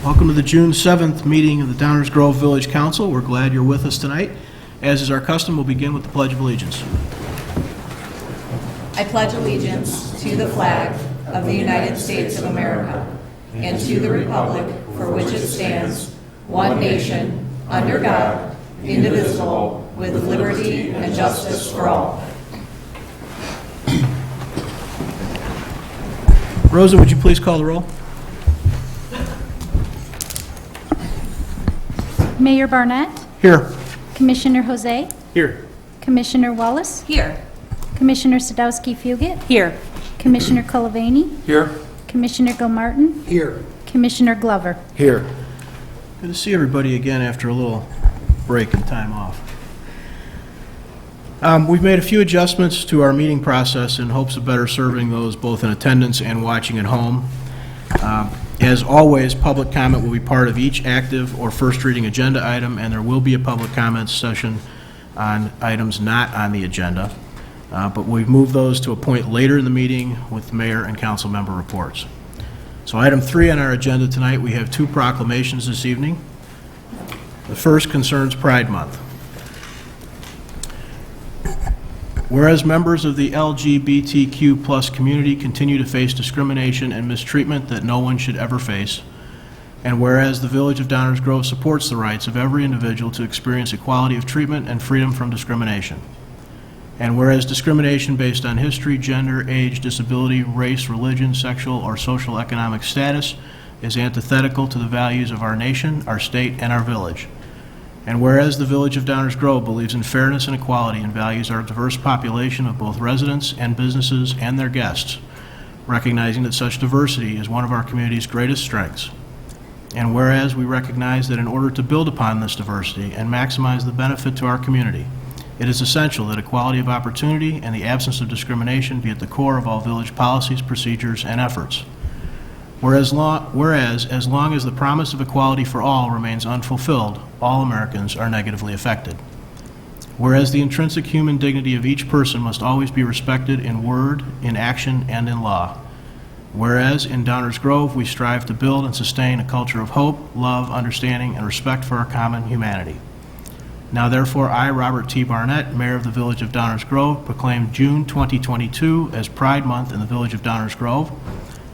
Welcome to the June 7th meeting of the Downers Grove Village Council. We're glad you're with us tonight. As is our custom, we'll begin with the Pledge of Allegiance. I pledge allegiance to the flag of the United States of America and to the republic for which it stands, one nation, under God, indivisible, with liberty and justice for all. Rosa, would you please call the roll? Mayor Barnett, Here. Commissioner Jose, Here. Commissioner Wallace, Here. Commissioner Sadowski-Fugit, Here. Commissioner Colavani, Here. Commissioner Gilmartin, Here. Commissioner Glover. Here. Good to see everybody again after a little break and time off. We've made a few adjustments to our meeting process in hopes of better serving those both in attendance and watching at home. As always, public comment will be part of each active or first reading agenda item, and there will be a public comment session on items not on the agenda. But we've moved those to a point later in the meeting with mayor and council member reports. So item 3 on our agenda tonight, we have 2 proclamations this evening. The first concerns Pride Month. Whereas members of the LGBTQ+ community continue to face discrimination and mistreatment that no one should ever face, and whereas the Village of Downers Grove supports the rights of every individual to experience equality of treatment and freedom from discrimination, and whereas discrimination based on history, gender, age, disability, race, religion, sexual, or social economic status is antithetical to the values of our nation, our state, and our village. And whereas the Village of Downers Grove believes in fairness and equality and values our diverse population of both residents and businesses and their guests, recognizing that such diversity is one of our community's greatest strengths. And whereas we recognize that in order to build upon this diversity and maximize the benefit to our community, it is essential that equality of opportunity and the absence of discrimination be at the core of all village policies, procedures, and efforts. Whereas, as long as the promise of equality for all remains unfulfilled, all Americans are negatively affected. Whereas the intrinsic human dignity of each person must always be respected in word, in action, and in law. Whereas in Downers Grove we strive to build and sustain a culture of hope, love, understanding, and respect for our common humanity. Now therefore I, Robert T. Barnett, Mayor of the Village of Downers Grove, proclaim June 2022 as Pride Month in the Village of Downers Grove,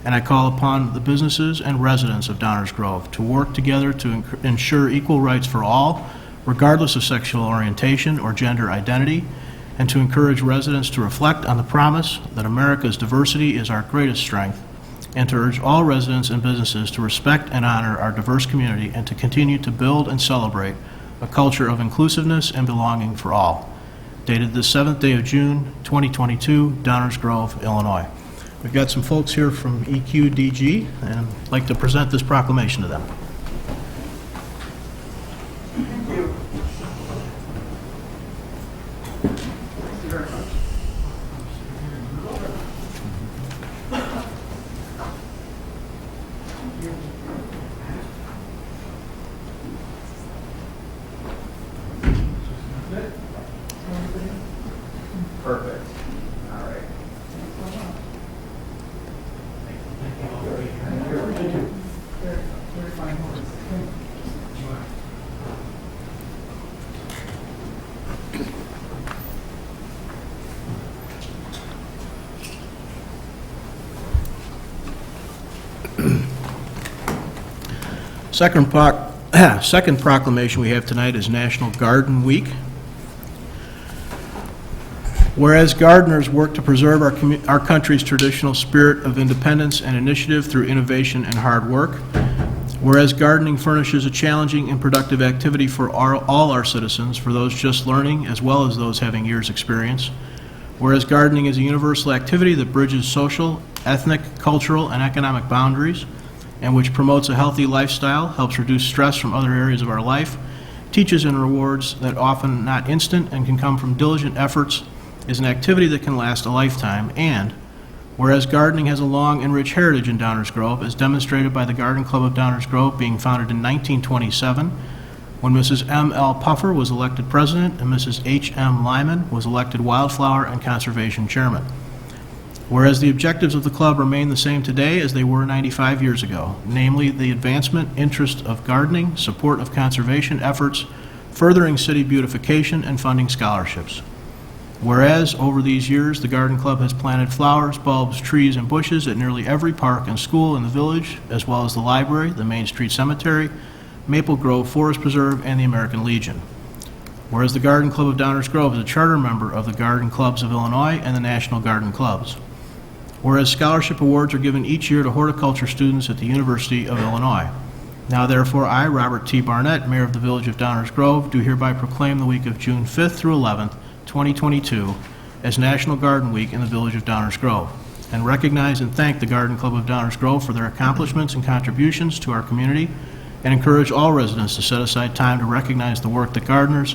and I call upon the businesses and residents of Downers Grove to work together to ensure equal rights for all, regardless of sexual orientation or gender identity, and to encourage residents to reflect on the promise that America's diversity is our greatest strength, and to urge all residents and businesses to respect and honor our diverse community and to continue to build and celebrate a culture of inclusiveness and belonging for all. Dated the 7th day of June, 2022, Downers Grove, Illinois. We've got some folks here from EQDG, and I'd like to present this proclamation to them. Thank you. Thank you very much. Perfect. All right. Second proclamation we have tonight is National Garden Week. Whereas gardeners work to preserve our country's traditional spirit of independence and initiative through innovation and hard work. Whereas gardening furnishes a challenging and productive activity for all our citizens, for those just learning as well as those having years' experience. Whereas gardening is a universal activity that bridges social, ethnic, cultural, and economic boundaries, and which promotes a healthy lifestyle, helps reduce stress from other areas of our life, teaches and rewards that often not instant and can come from diligent efforts, is an activity that can last a lifetime. And whereas gardening has a long and rich heritage in Downers Grove, as demonstrated by the Garden Club of Downers Grove being founded in 1927, when Mrs. M.L. Puffer was elected president and Mrs. H.M. Lyman was elected wildflower and conservation chairman. Whereas the objectives of the club remain the same today as they were 95 years ago, namely the advancement, interest of gardening, support of conservation efforts, furthering city beautification, and funding scholarships. Whereas over these years, the Garden Club has planted flowers, bulbs, trees, and bushes at nearly every park and school in the village, as well as the library, the Main Street Cemetery, Maple Grove Forest Preserve, and the American Legion. Whereas the Garden Club of Downers Grove is a charter member of the Garden Clubs of Illinois and the National Garden Clubs. Whereas scholarship awards are given each year to horticulture students at the University of Illinois. Now therefore, I, Robert T. Barnett, Mayor of the Village of Downers Grove, do hereby proclaim the week of June 5th through 11th, 2022, as National Garden Week in the Village of Downers Grove, and recognize and thank the Garden Club of Downers Grove for their accomplishments and contributions to our community, and encourage all residents to set aside time to recognize the work that gardeners,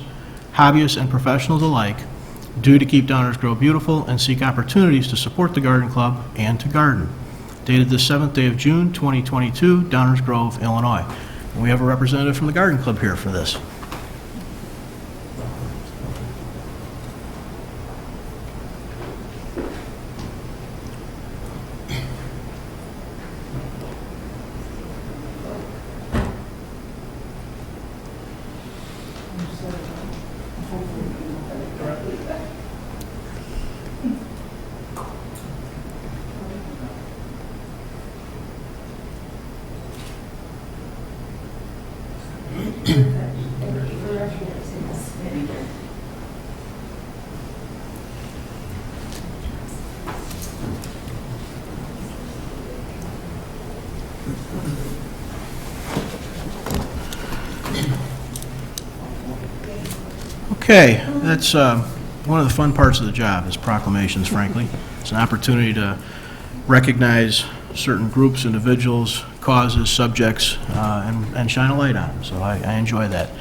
hobbyists, and professionals alike do to keep Downers Grove beautiful and seek opportunities to support the Garden Club and to garden. Dated this 7th day of June, 2022, Downers Grove, Illinois. And we have a representative from the Garden Club here for this. Okay, that's one of the fun parts of the job is proclamations, frankly. It's an opportunity to recognize certain groups, individuals, causes, subjects, and shine a light on them, so I enjoy that.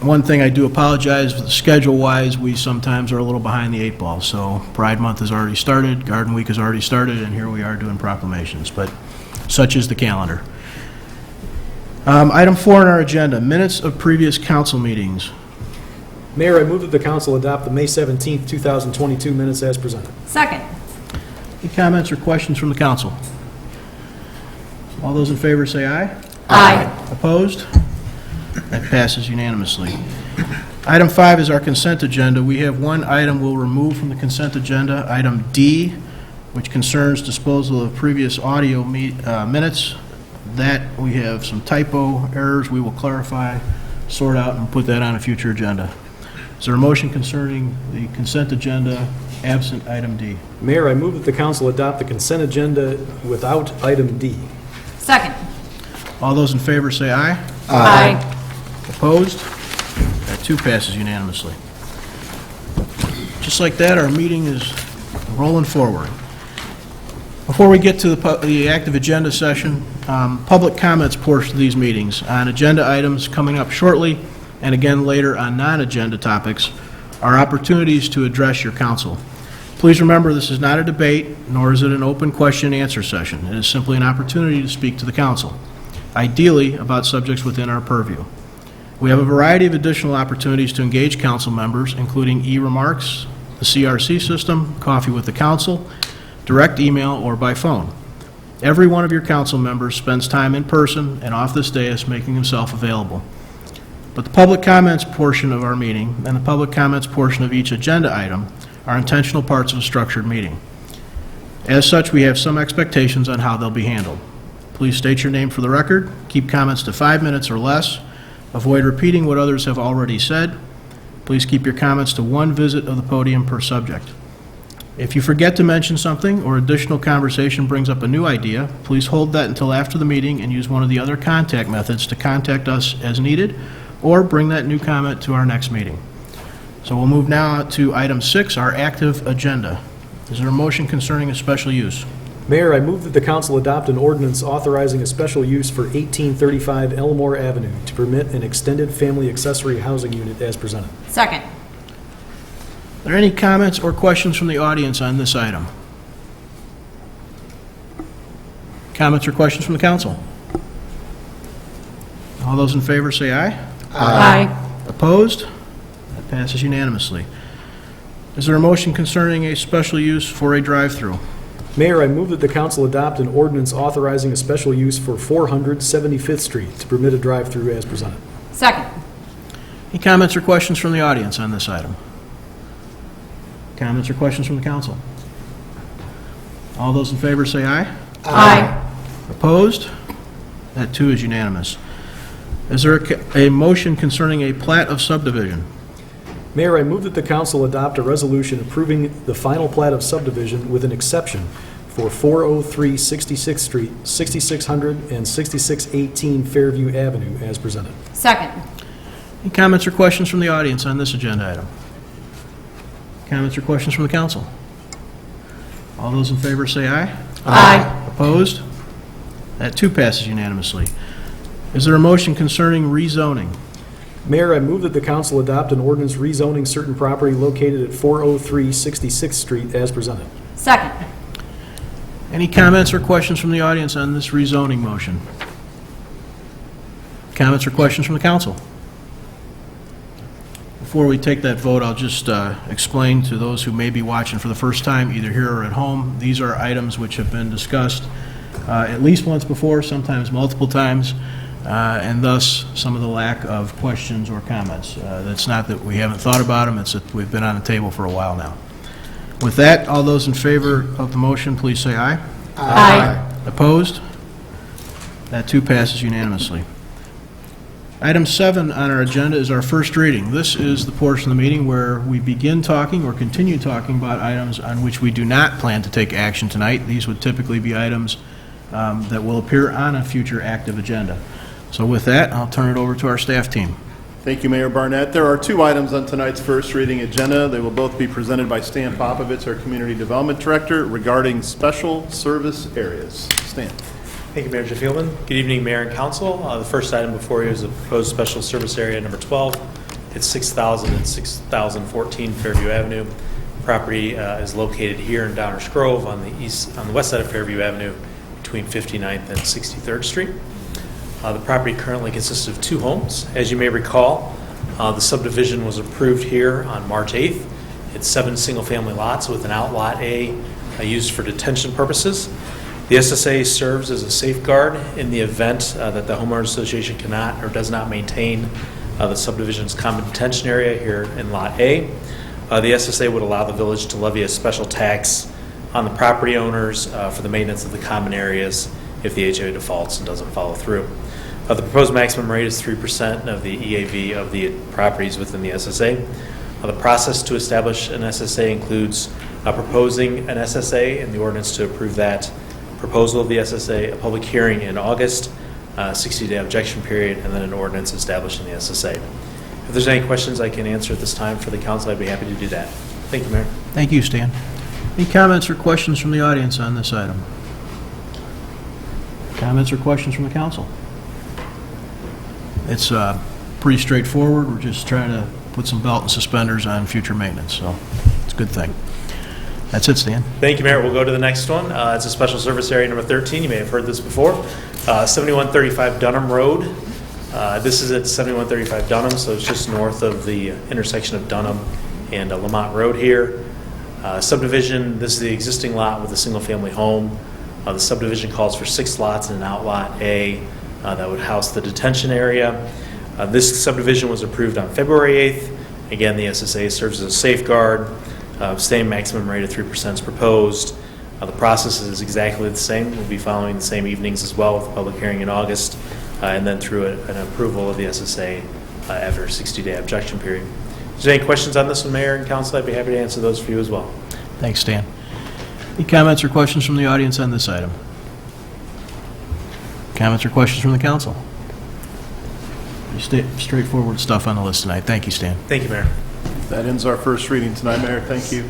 One thing I do apologize, schedule-wise, we sometimes are a little behind the 8 ball, so Pride Month has already started, Garden Week has already started, and here we are doing proclamations, but such is the calendar. Item 4 on our agenda, minutes of previous council meetings. Mayor, I move that the council adopt the May 17th, 2022 minutes as presented. Second. Any comments or questions from the council? All those in favor say aye. Aye. Opposed? That passes unanimously. Item 5 is our consent agenda. We have one item we'll remove from the consent agenda, item D, which concerns disposal of previous audio minutes. That we have some typo errors we will clarify, sort out, and put that on a future agenda. Is there a motion concerning the consent agenda absent item D? Mayor, I move that the council adopt the consent agenda without item D. Second. All those in favor say aye. Aye. Opposed? That too passes unanimously. Just like that, our meeting is rolling forward. Before we get to the active agenda session, public comments portion of these meetings on agenda items coming up shortly, and again later on non-agenda topics, are opportunities to address your council. Please remember, this is not a debate, nor is it an open question and answer session. It is simply an opportunity to speak to the council, ideally about subjects within our purview. We have a variety of additional opportunities to engage council members, including e-remarks, the CRC system, coffee with the council, direct email, or by phone. Every one of your council members spends time in person and off this dais making himself available. But the public comments portion of our meeting and the public comments portion of each agenda item are intentional parts of a structured meeting. As such, we have some expectations on how they'll be handled. Please state your name for the record, keep comments to 5 minutes or less, avoid repeating what others have already said. Please keep your comments to 1 visit of the podium per subject. If you forget to mention something or additional conversation brings up a new idea, please hold that until after the meeting and use one of the other contact methods to contact us as needed, or bring that new comment to our next meeting. So we'll move now to item 6, our active agenda. Is there a motion concerning a special use? Mayor, I move that the council adopt an ordinance authorizing a special use for 1835 Elmore Avenue to permit an extended family accessory housing unit as presented. Second. Are there any comments or questions from the audience on this item? Comments or questions from the council? All those in favor say aye. Aye. Opposed? That passes unanimously. Is there a motion concerning a special use for a drive-through? Mayor, I move that the council adopt an ordinance authorizing a special use for 400 75th Street to permit a drive-through as presented. Second. Any comments or questions from the audience on this item? Comments or questions from the council? All those in favor say aye. Aye. Opposed? That too is unanimous. Is there a motion concerning a plat of subdivision? Mayor, I move that the council adopt a resolution approving the final plat of subdivision with an exception for 403 66th Street, 6600 and 6618 Fairview Avenue as presented. Second. Any comments or questions from the audience on this agenda item? Comments or questions from the council? All those in favor say aye. Aye. Opposed? That too passes unanimously. Is there a motion concerning rezoning? Mayor, I move that the council adopt an ordinance rezoning certain property located at 403 66th Street as presented. Second. Any comments or questions from the audience on this rezoning motion? Comments or questions from the council? Before we take that vote, I'll just explain to those who may be watching for the first time, either here or at home, these are items which have been discussed at least once before, sometimes multiple times, and thus some of the lack of questions or comments. That's not that we haven't thought about them, it's that we've been on the table for a while now. With that, all those in favor of the motion, please say aye. Aye. Opposed? That too passes unanimously. Item 7 on our agenda is our first reading. This is the portion of the meeting where we begin talking or continue talking about items on which we do not plan to take action tonight. These would typically be items that will appear on a future active agenda. So with that, I'll turn it over to our staff team. Thank you, Mayor Barnett. There are 2 items on tonight's first reading agenda. They will both be presented by Stan Popovich, our Community Development Director, regarding special service areas. Stan. Thank you, Mayor Fieldman. Good evening, Mayor and Council. The first item before you is a proposed special service area number 12. It's 6,000 and 6,014 Fairview Avenue. Property is located here in Downers Grove on the west side of Fairview Avenue between 59th and 63rd Street. The property currently consists of 2 homes. As you may recall, the subdivision was approved here on March 8th. It's 7 single-family lots with an outlot A used for detention purposes. The SSA serves as a safeguard in the event that the homeowners association cannot or does not maintain the subdivision's common detention area here in Lot A. The SSA would allow the village to levy a special tax on the property owners for the maintenance of the common areas if the HOA defaults and doesn't follow through. The proposed maximum rate is 3% of the EAV of the properties within the SSA. The process to establish an SSA includes proposing an SSA and the ordinance to approve that proposal of the SSA, a public hearing in August, 60-day objection period, and then an ordinance establishing the SSA. If there's any questions I can answer at this time for the council, I'd be happy to do that. Thank you, Mayor. Thank you, Stan. Any comments or questions from the audience on this item? Comments or questions from the council? It's pretty straightforward. We're just trying to put some belt and suspenders on future maintenance, so it's a good thing. That's it, Stan. Thank you, Mayor. We'll go to the next one. It's a special service area number 13. You may have heard this before. 7135 Dunham Road. This is at 7135 Dunham, so it's just north of the intersection of Dunham and Lamont Road here. Subdivision, this is the existing lot with a single-family home. The subdivision calls for 6 lots and an outlot A that would house the detention area. This subdivision was approved on February 8th. Again, the SSA serves as a safeguard. Same maximum rate of 3% is proposed. The process is exactly the same. We'll be following the same evenings as well with a public hearing in August, and then through an approval of the SSA after a 60-day objection period. If there's any questions on this one, Mayor and Council, I'd be happy to answer those for you as well. Thanks, Stan. Any comments or questions from the audience on this item? Comments or questions from the council? Straightforward stuff on the list tonight. Thank you, Stan. Thank you, Mayor. That ends our first reading tonight, Mayor. Thank you.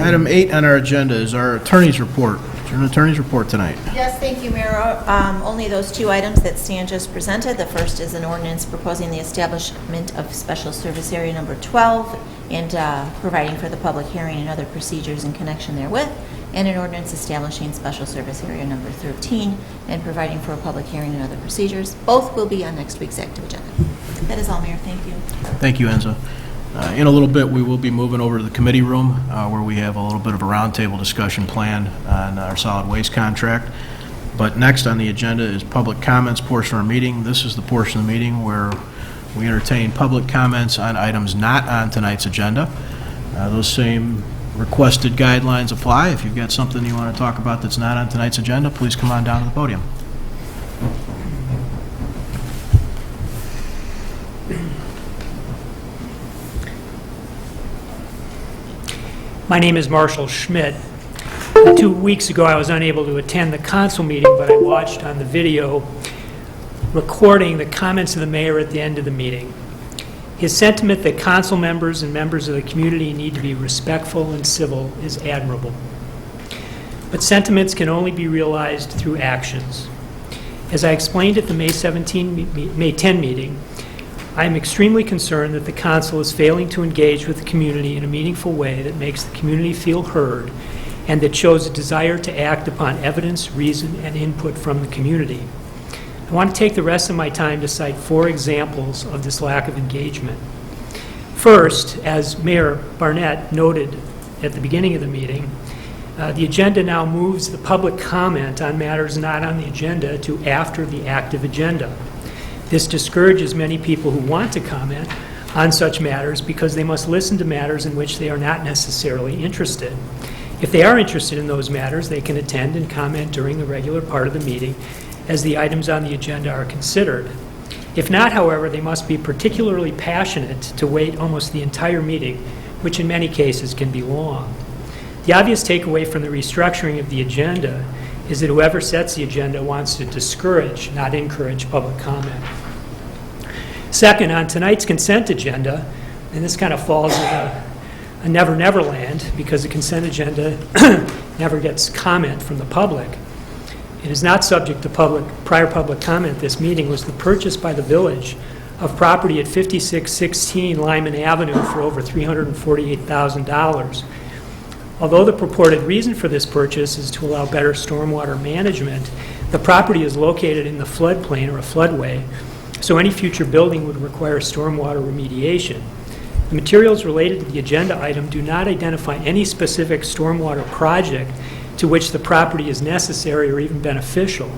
Item 8 on our agenda is our attorney's report. Is there an attorney's report tonight? Yes, thank you, Mayor. Only those 2 items that Stan just presented. The first is an ordinance proposing the establishment of special service area number 12 and providing for the public hearing and other procedures in connection therewith, and an ordinance establishing special service area number 13 and providing for a public hearing and other procedures. Both will be on next week's active agenda. That is all, Mayor. Thank you. Thank you, Enzo. In a little bit, we will be moving over to the committee room where we have a little bit of a roundtable discussion planned on our solid waste contract. But next on the agenda is public comments portion of our meeting. This is the portion of the meeting where we entertain public comments on items not on tonight's agenda. Those same requested guidelines apply. If you've got something you want to talk about that's not on tonight's agenda, please come on down to the podium. My name is Marshall Schmidt. 2 weeks ago, I was unable to attend the council meeting, but I watched on the video recording the comments of the mayor at the end of the meeting. His sentiment that council members and members of the community need to be respectful and civil is admirable. But sentiments can only be realized through actions. As I explained at the May 10 meeting, I am extremely concerned that the council is failing to engage with the community in a meaningful way that makes the community feel heard and that shows a desire to act upon evidence, reason, and input from the community. I want to take the rest of my time to cite 4 examples of this lack of engagement. First, as Mayor Barnett noted at the beginning of the meeting, the agenda now moves the public comment on matters not on the agenda to after the active agenda. This discourages many people who want to comment on such matters because they must listen to matters in which they are not necessarily interested. If they are interested in those matters, they can attend and comment during the regular part of the meeting as the items on the agenda are considered. If not, however, they must be particularly passionate to wait almost the entire meeting, which in many cases can be long. The obvious takeaway from the restructuring of the agenda is that whoever sets the agenda wants to discourage, not encourage, public comment. Second, on tonight's consent agenda, and this kind of falls in a never land because the consent agenda never gets comment from the public. It is not subject to prior public comment. This meeting was the purchase by the village of property at 5616 Lyman Avenue for over $348,000. Although the purported reason for this purchase is to allow better stormwater management, the property is located in the floodplain or a floodway, so any future building would require stormwater remediation. The materials related to the agenda item do not identify any specific stormwater project to which the property is necessary or even beneficial.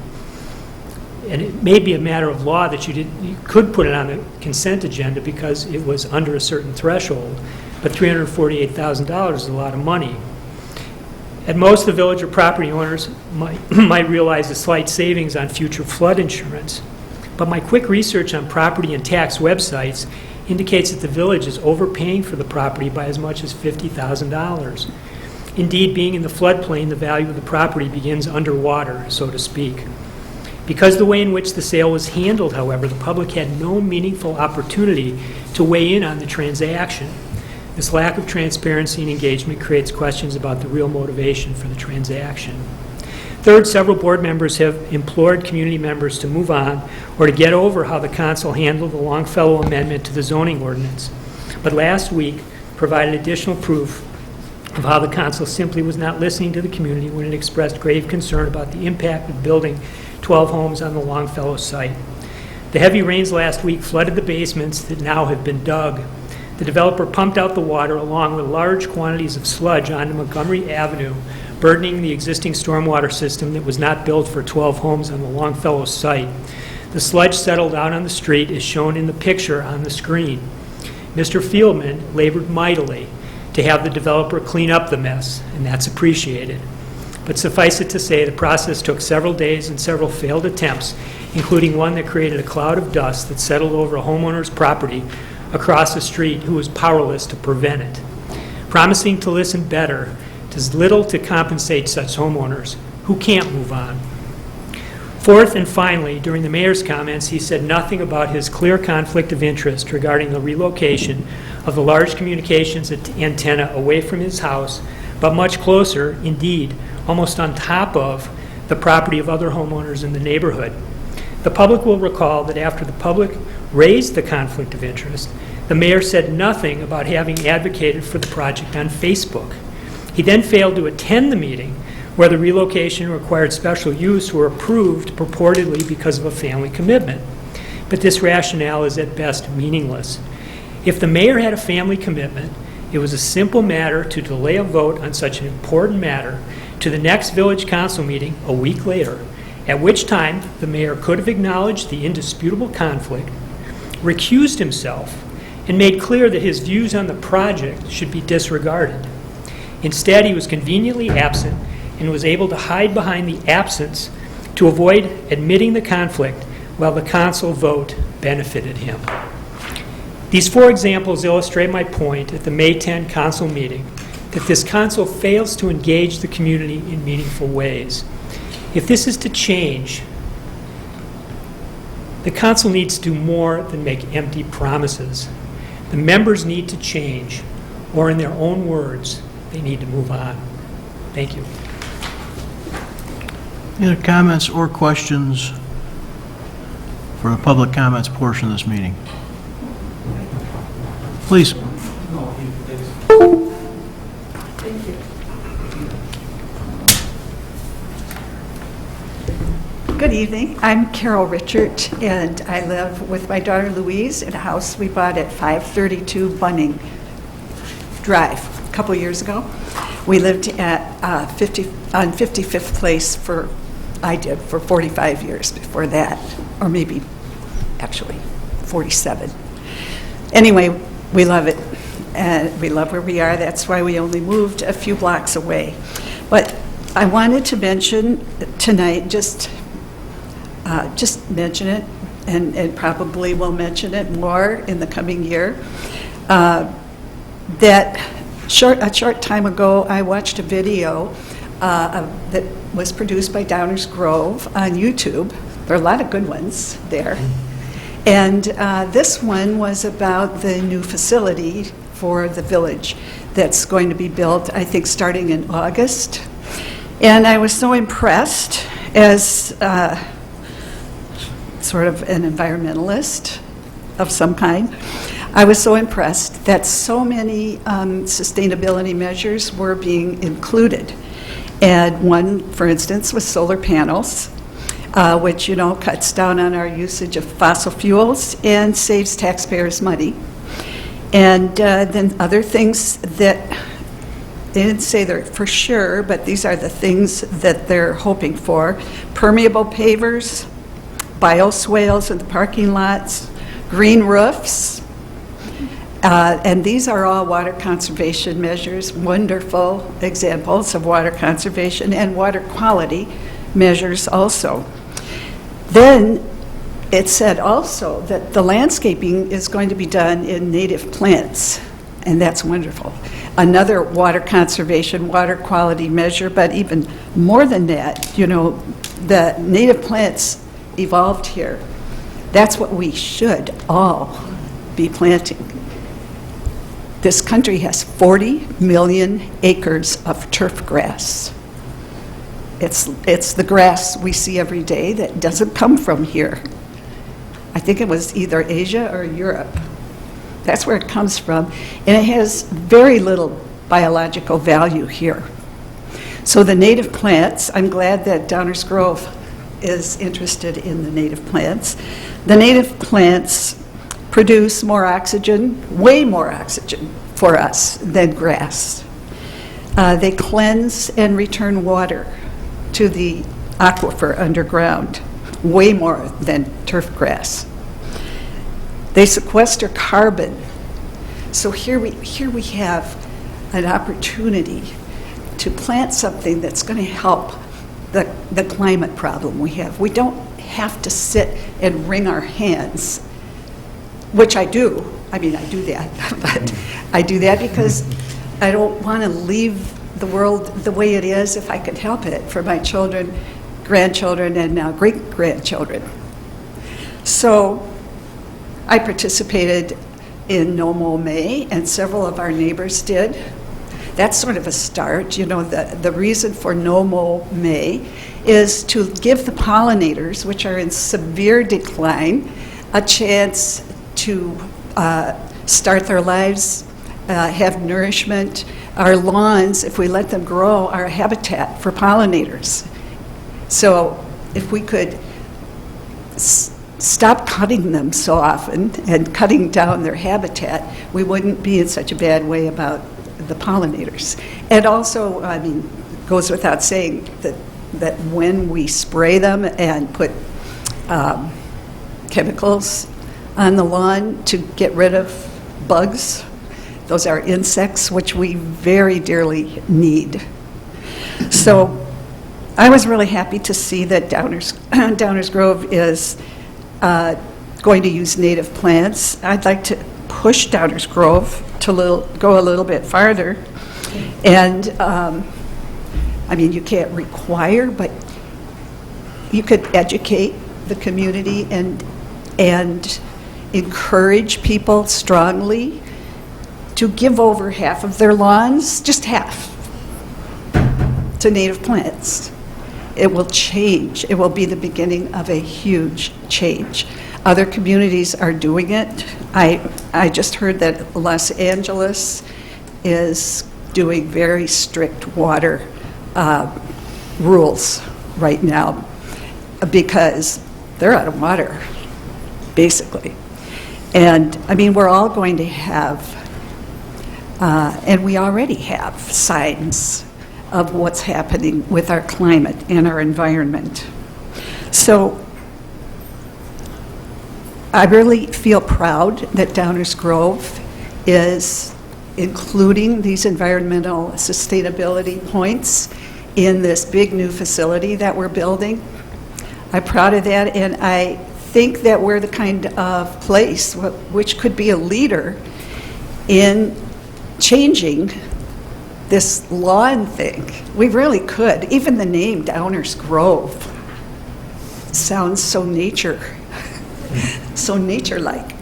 And it may be a matter of law that you could put it on the consent agenda because it was under a certain threshold, but $348,000 is a lot of money. At most, the village or property owners might realize a slight savings on future flood insurance. But my quick research on property and tax websites indicates that the village is overpaying for the property by as much as $50,000. Indeed, being in the floodplain, the value of the property begins underwater, so to speak. Because the way in which the sale was handled, however, the public had no meaningful opportunity to weigh in on the transaction. This lack of transparency and engagement creates questions about the real motivation for the transaction. Third, several board members have implored community members to move on or to get over how the council handled the Longfellow amendment to the zoning ordinance. But last week provided additional proof of how the council simply was not listening to the community when it expressed grave concern about the impact of building 12 homes on the Longfellow site. The heavy rains last week flooded the basements that now have been dug. The developer pumped out the water along with large quantities of sludge onto Montgomery Avenue, burdening the existing stormwater system that was not built for 12 homes on the Longfellow site. The sludge settled out on the street as shown in the picture on the screen. Mr. Fieldman labored mightily to have the developer clean up the mess, and that's appreciated. But suffice it to say, the process took several days and several failed attempts, including one that created a cloud of dust that settled over a homeowner's property across the street who was powerless to prevent it. Promising to listen better does little to compensate such homeowners who can't move on. Fourth and finally, during the mayor's comments, he said nothing about his clear conflict of interest regarding the relocation of the large communications antenna away from his house, but much closer, indeed, almost on top of the property of other homeowners in the neighborhood. The public will recall that after the public raised the conflict of interest, the mayor said nothing about having advocated for the project on Facebook. He then failed to attend the meeting where the relocation required special use were approved purportedly because of a family commitment. But this rationale is at best meaningless. If the mayor had a family commitment, it was a simple matter to delay a vote on such an important matter to the next village council meeting a week later, at which time the mayor could have acknowledged the indisputable conflict, recused himself, and made clear that his views on the project should be disregarded. Instead, he was conveniently absent and was able to hide behind the absence to avoid admitting the conflict while the council vote benefited him. These 4 examples illustrate my point at the May 10 council meeting that this council fails to engage the community in meaningful ways. If this is to change, the council needs to do more than make empty promises. The members need to change, or in their own words, they need to move on. Thank you. Any other comments or questions for the public comments portion of this meeting? Please. Good evening. I'm Carol Richard, and I live with my daughter Louise in a house we bought at 532 Bunning Drive a couple years ago. We lived at on 55th Place for 45 years before that, or maybe actually 47. Anyway, we love it, and we love where we are. That's why we only moved a few blocks away. But I wanted to mention tonight, just mention it, and probably will mention it more in the coming year, that a short time ago I watched a video that was produced by Downers Grove on YouTube. There are a lot of good ones there. And this one was about the new facility for the village that's going to be built, I think, starting in August. And I was so impressed as sort of an environmentalist of some kind. I was so impressed that so many sustainability measures were being included. And one, for instance, was solar panels, which, cuts down on our usage of fossil fuels and saves taxpayers money. And then other things that they didn't say they're for sure, but these are the things that they're hoping for: permeable pavers, bioswales in the parking lots, green roofs, and these are all water conservation measures, wonderful examples of water conservation and water quality measures also. Then it said also that the landscaping is going to be done in native plants, and that's wonderful. Another water conservation, water quality measure, but even more than that, the native plants evolved here. That's what we should all be planting. This country has 40 million acres of turf grass. It's the grass we see every day that doesn't come from here. I think it was either Asia or Europe. That's where it comes from, and it has very little biological value here. So the native plants, I'm glad that Downers Grove is interested in the native plants. The native plants produce more oxygen, way more oxygen for us than grass. They cleanse and return water to the aquifer underground, way more than turf grass. They sequester carbon. So here we have an opportunity to plant something that's going to help the climate problem we have. We don't have to sit and wring our hands, which I do. I mean, I do that, but I do that because I don't want to leave the world the way it is if I could help it for my children, grandchildren, and now great-grandchildren. So I participated in No Mow May, and several of our neighbors did. That's sort of a start. The reason for No Mow May is to give the pollinators, which are in severe decline, a chance to start their lives, have nourishment. Our lawns, if we let them grow, are a habitat for pollinators. So if we could stopped cutting them so often and cutting down their habitat, we wouldn't be in such a bad way about the pollinators. And also, I mean, goes without saying that when we spray them and put chemicals on the lawn to get rid of bugs, those are insects which we very dearly need. So I was really happy to see that Downers Grove is going to use native plants. I'd like to push Downers Grove to go a little bit farther. And I mean, you can't require, but you could educate the community and encourage people strongly to give over half of their lawns, just half, to native plants. It will change. It will be the beginning of a huge change. Other communities are doing it. I just heard that Los Angeles is doing very strict water rules right now because they're out of water, basically. And I mean, we're all going to have, and we already have, signs of what's happening with our climate and our environment. So I really feel proud that Downers Grove is including these environmental sustainability points in this big new facility that we're building. I'm proud of that, and I think that we're the kind of place which could be a leader in changing this lawn thing. We really could. Even the name Downers Grove sounds so so nature-like.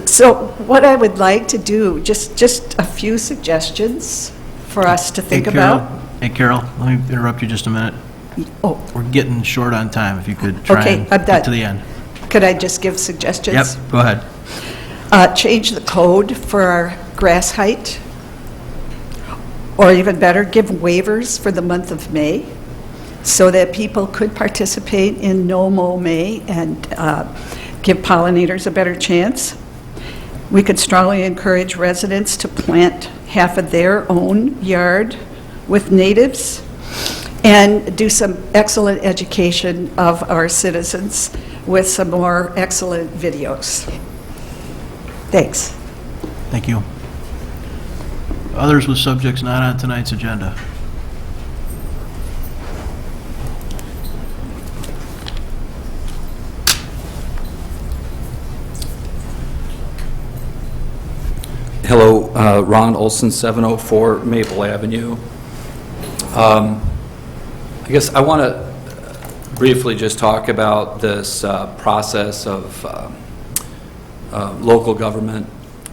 So what I would like to do, just a few suggestions for us to think about. Hey, Carol, let me interrupt you just a minute. Oh, We're getting short on time. If you could try Okay, and I'm get done. to the end. could I just give suggestions? Yep, go ahead. Change the code for our grass height, or even better, give waivers for the month of May so that people could participate in No Mow May and give pollinators a better chance. We could strongly encourage residents to plant half of their own yard with natives and do some excellent education of our citizens with some more excellent videos. Thanks. Thank you. Others with subjects not on tonight's agenda. Hello, Ron Olson, 704 Maple Avenue. I guess I want to briefly just talk about this process of local government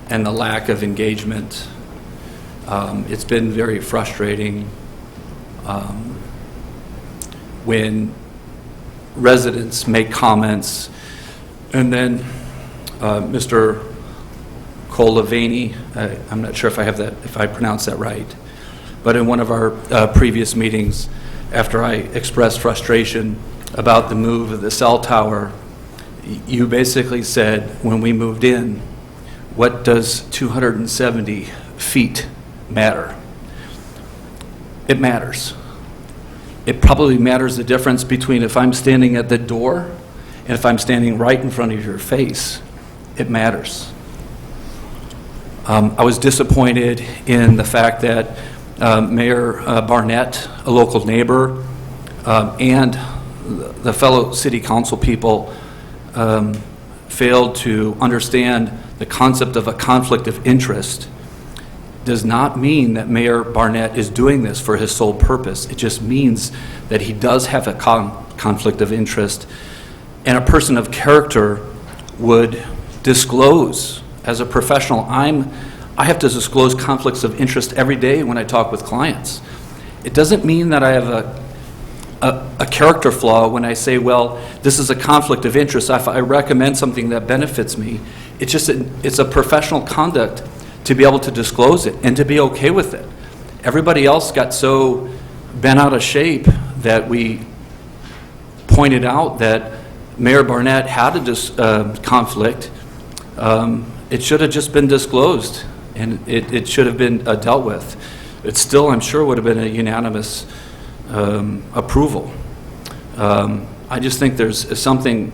and the lack of engagement. It's been very frustrating when residents make comments and then Mr. Colavini, I'm not sure if I have that, if I pronounce that right, but in one of our previous meetings, after I expressed frustration about the move of the cell tower, you basically said, when we moved in, what does 270 feet matter? It matters. It probably matters the difference between if I'm standing at the door and if I'm standing right in front of your face. It matters. I was disappointed in the fact that Mayor Barnett, a local neighbor, and the fellow city council people failed to understand the concept of a conflict of interest. Does not mean that Mayor Barnett is doing this for his sole purpose. It just means that he does have a conflict of interest, and a person of character would disclose. As a professional, I have to disclose conflicts of interest every day when I talk with clients. It doesn't mean that I have a character flaw when I say, well, this is a conflict of interest. If I recommend something that benefits me, it's a professional conduct to be able to disclose it and to be okay with it. Everybody else got so bent out of shape that we pointed out that Mayor Barnett had a conflict, it should have just been disclosed, and it should have been dealt with. It still, I'm sure, would have been a unanimous approval. I just think there's something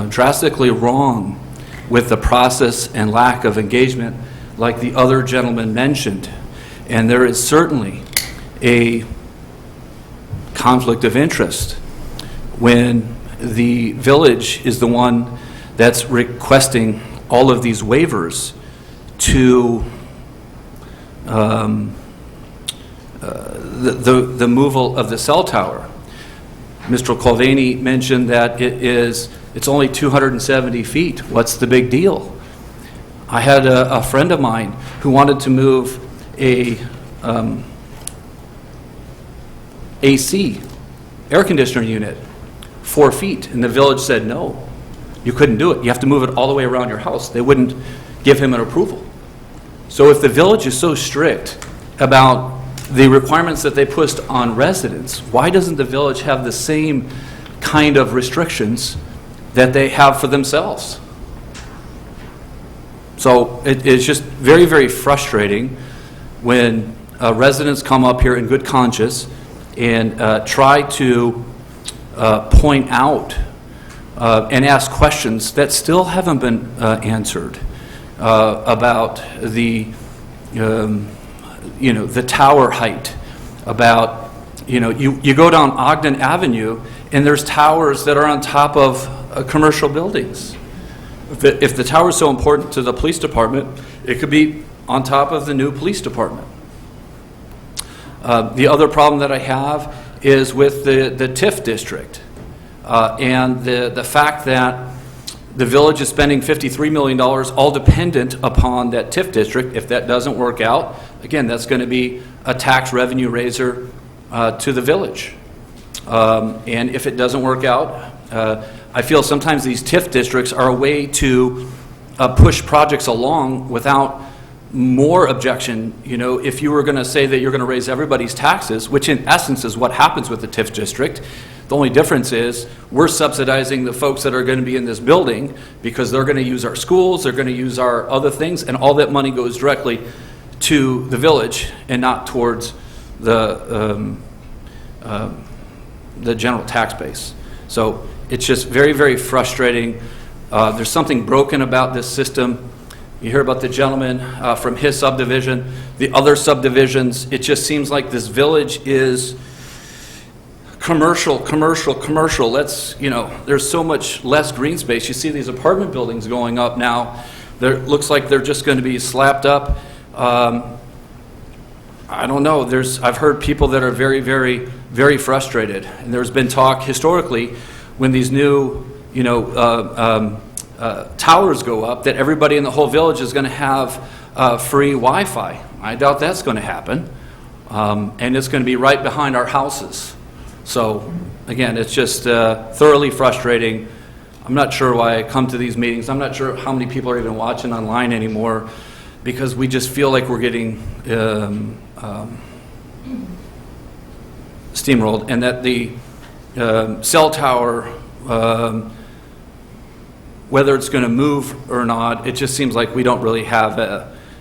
drastically wrong with the process and lack of engagement, like the other gentleman mentioned. And there is certainly a conflict of interest when the village is the one that's requesting all of these waivers to the removal of the cell tower. Mr. Colvani mentioned that it's only 270 feet. What's the big deal? I had a friend of mine who wanted to move a AC air conditioner unit 4 feet, and the village said no, you couldn't do it. You have to move it all the way around your house. They wouldn't give him an approval. So if the village is so strict about the requirements that they put on residents, why doesn't the village have the same kind of restrictions that they have for themselves? So it's just very, very frustrating when residents come up here in good conscience and try to point out and ask questions that still haven't been answered about the the tower height, about you go down Ogden Avenue and there's towers that are on top of commercial buildings. If the tower is so important to the police department, it could be on top of the new police department. The other problem that I have is with the TIF district and the fact that the village is spending $53 million, all dependent upon that TIF district. If that doesn't work out, again, that's going to be a tax revenue raiser to the village. And if it doesn't work out, I feel sometimes these TIF districts are a way to push projects along without more objection. If you were going to say that you're going to raise everybody's taxes, which in essence is what happens with the TIF district, the only difference is we're subsidizing the folks that are going to be in this building because they're going to use our schools, they're going to use our other things, and all that money goes directly to the village and not towards the general tax base. So it's just very, very frustrating. There's something broken about this system. You hear about the gentleman from his subdivision, the other subdivisions. It just seems like this village is commercial. There's so much less green space. You see these apartment buildings going up now. Looks like they're just going to be slapped up. I don't know. I've heard people that are very, very, very frustrated. And there's been talk historically when these new, towers go up that everybody in the whole village is going to have free Wi-Fi. I doubt that's going to happen. And it's going to be right behind our houses. So, again, it's just thoroughly frustrating. I'm not sure why I come to these meetings. I'm not sure how many people are even watching online anymore because we just feel like we're getting steamrolled, and that the cell tower, whether it's going to move or not, it just seems like we don't really have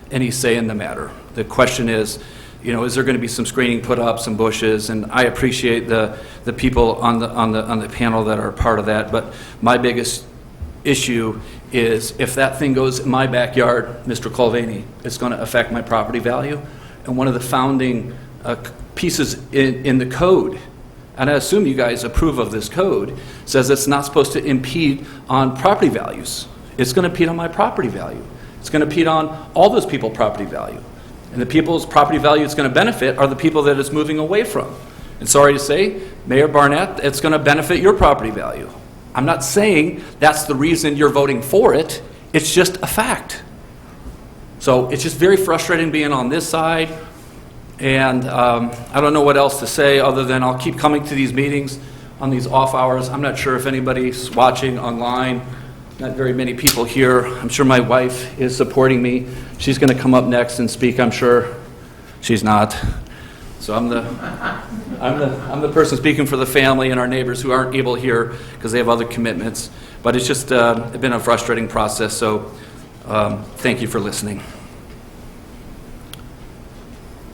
any say in the matter. The question is, is there going to be some screening put up, some bushes? And I appreciate the people on the panel that are part of that. But my biggest issue is if that thing goes in my backyard, Mr. Colvani, it's going to affect my property value. And one of the founding pieces in the code, and I assume you guys approve of this code, says it's not supposed to impede on property values. It's going to impede on my property value. It's going to impede on all those people's property value. And the people's property value it's going to benefit are the people that it's moving away from. And sorry to say, Mayor Barnett, it's going to benefit your property value. I'm not saying that's the reason you're voting for it. It's just a fact. So it's just very frustrating being on this side. And I don't know what else to say other than I'll keep coming to these meetings on these off hours. I'm not sure if anybody's watching online. Not very many people here. I'm sure my wife is supporting me. She's going to come up next and speak, I'm sure. She's not. So I'm the person speaking for the family and our neighbors who aren't able here because they have other commitments. But it's just been a frustrating process, so thank you for listening.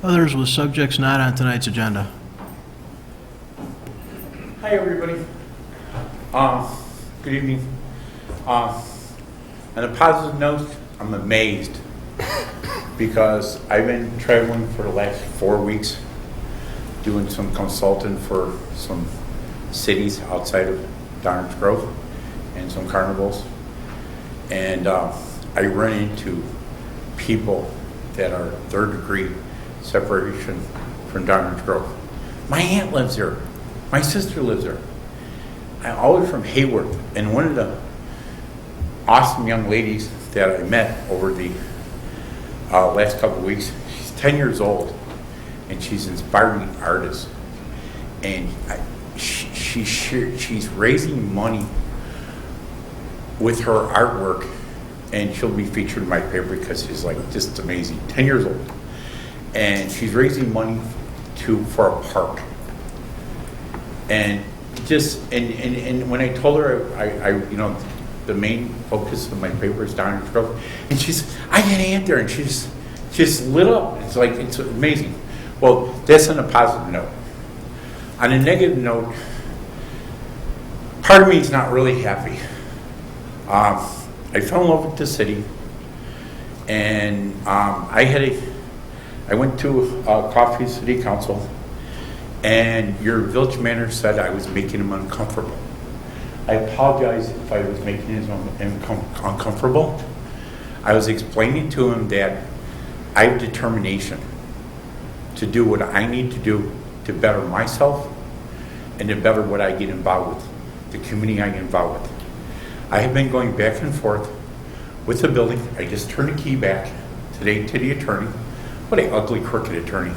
Others with subjects not on tonight's agenda. Hi, everybody. Good evening. On a positive note, I'm amazed because I've been traveling for the last 4 weeks doing some consulting for some cities outside of Downers Grove and some carnivals. And I run into people that are third degree separation from Downers Grove. My aunt lives there. My sister lives there. I'm always from Hayward, and one of the awesome young ladies that I met over the last couple of weeks, she's 10 years old, and she's an inspiring artist. And she's raising money with her artwork, and she'll be featured in my paper because she's like just amazing. 10 years old, and she's raising money for a park. And and when I told her I the main focus of my paper is Downers Grove, and she's, I got an aunt there, and she's just lit up. It's like, it's amazing. Well, that's on a positive note. On a negative note, part of me is not really happy. I fell in love with the city, and I went to Coffee City Council, and your village manager said I was making him uncomfortable. I apologize if I was making him uncomfortable. I was explaining to him that I have determination to do what I need to do to better myself and to better what I get involved with, the community I get involved with. I have been going back and forth with the building. I just turned the key back today to the attorney. What an ugly, crooked attorney.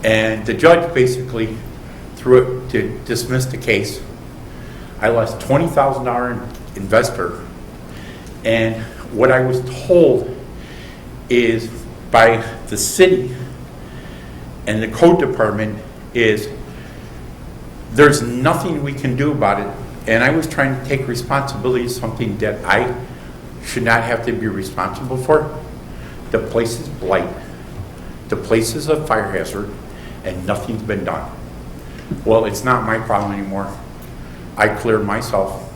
And the judge basically threw it to dismiss the case. I lost $20,000 investor, and what I was told is by the city and the code department is there's nothing we can do about it. And I was trying to take responsibility of something that I should not have to be responsible for. The place is blight. The place is a fire hazard, and nothing's been done. Well, it's not my problem anymore. I cleared myself.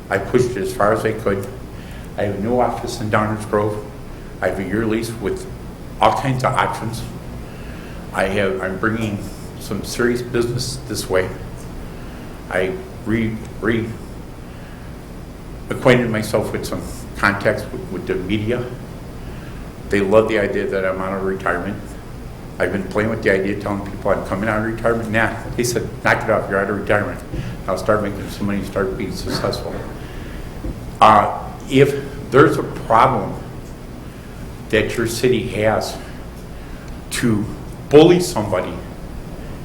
I pushed it as far as I could. I have a new office in Downers Grove. I have a year lease with all kinds of options. I'm bringing some serious business this way. I acquainted myself with some contacts with the media. They love the idea that I'm out of retirement. I've been playing with the idea, telling people I'm coming out of retirement. Nah, they said, knock it off, you're out of retirement. I'll start making some money, start being successful. If there's a problem that your city has to bully somebody,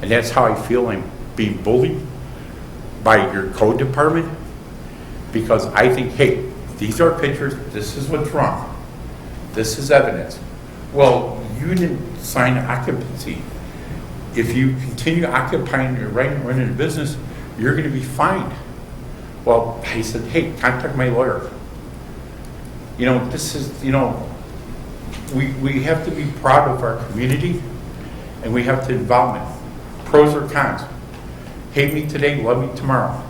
and that's how I feel I'm being bullied by your code department, because I think, hey, these are pictures, this is what's wrong, this is evidence. Well, you didn't sign occupancy. If you continue occupying your right and running a business, you're going to be fined. Well, I said, hey, contact my lawyer. This is, we have to be proud of our community, and we have to involvement. Pros or cons. Hate me today, love me tomorrow.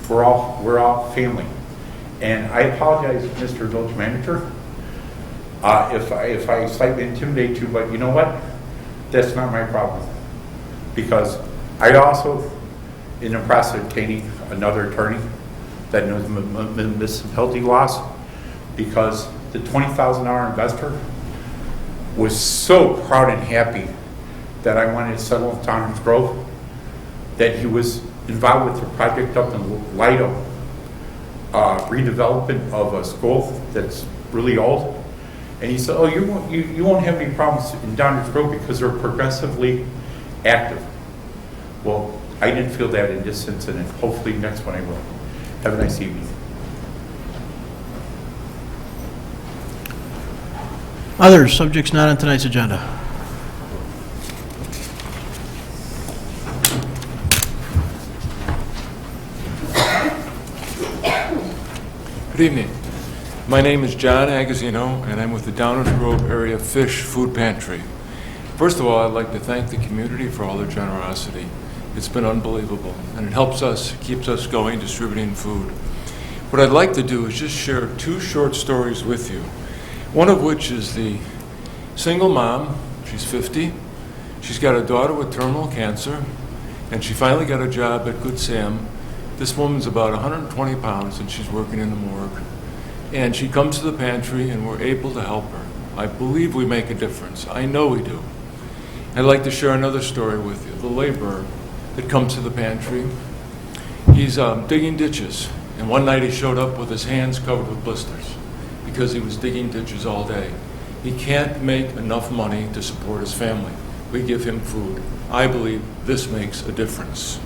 We're all family. And I apologize, Mr. Village Manager, if I slightly intimidate you, but you know what? That's not my problem. Because I also, in the process of obtaining another attorney that knows municipality laws, because the $20,000 investor was so proud and happy that I wanted to settle in Downers Grove, that he was involved with the project up in Lido, redevelopment of a school that's really old. And he said, oh, you won't have any problems in Downers Grove because they're progressively active. Well, I didn't feel that in this incident. Hopefully next one I will. Have a nice evening. Others, subjects not on tonight's agenda. Good evening. My name is John Agazzino, and I'm with the Downers Grove Area Fish Food Pantry. First of all, I'd like to thank the community for all their generosity. It's been unbelievable, and it helps us, keeps us going, distributing food. What I'd like to do is just share 2 short stories with you. One of which is the single mom. She's 50. She's got a daughter with terminal cancer, and she finally got a job at Good Sam. This woman's about 120 pounds, and she's working in the morgue. And she comes to the pantry, and we're able to help her. I believe we make a difference. I know we do. I'd like to share another story with you. The laborer that comes to the pantry, he's digging ditches. And one night he showed up with his hands covered with blisters because he was digging ditches all day. He can't make enough money to support his family. We give him food. I believe this makes a difference.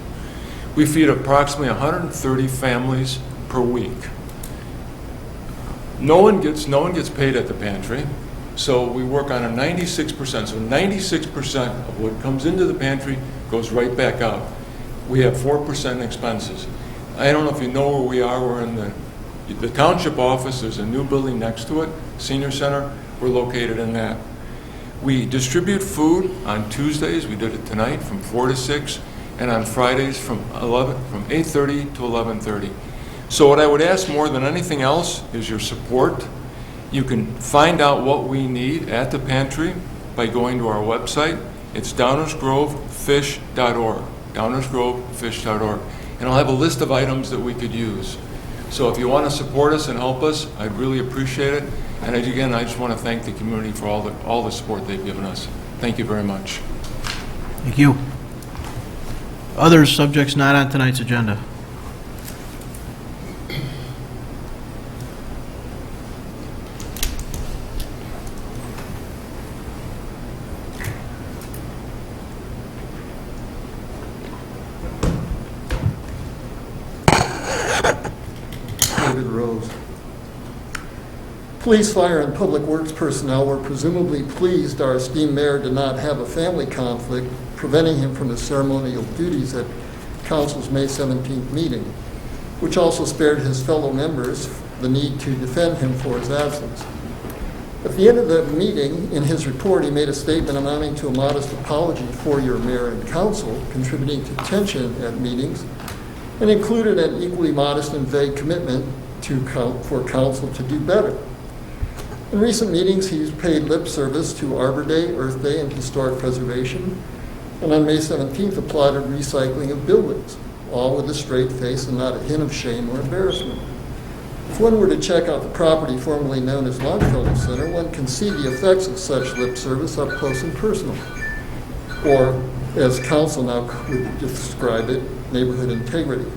We feed approximately 130 families per week. No one gets paid at the pantry, so we work on a 96%. So 96% of what comes into the pantry goes right back out. We have 4% expenses. I don't know if you know where we are. We're in the township office. There's a new building next to it, senior center. We're located in that. We distribute food on Tuesdays. We did it tonight from 4 to 6, and on Fridays from 8:30 to 11:30. So what I would ask more than anything else is your support. You can find out what we need at the pantry by going to our website. It's downersgrovefish.org, downersgrovefish.org. And I'll have a list of items that we could use. So if you want to support us and help us, I'd really appreciate it. And again, I just want to thank the community for all the support they've given us. Thank you very much. Thank you. Other subjects not on tonight's agenda. Rose. Police, fire, and public works personnel were presumably pleased our esteemed mayor did not have a family conflict preventing him from his ceremonial duties at council's May 17th meeting, which also spared his fellow members the need to defend him for his absence. At the end of the meeting, in his report, he made a statement amounting to a modest apology for your mayor and council, contributing to tension at meetings, and included an equally modest and vague commitment for council to do better. In recent meetings, he's paid lip service to Arbor Day, Earth Day, and historic preservation, and on May 17th applauded recycling of buildings, all with a straight face and not a hint of shame or embarrassment. If one were to check out the property formerly known as Longfellow Center, one can see the effects of such lip service up close and personal, or as council now would describe it, neighborhood integrity.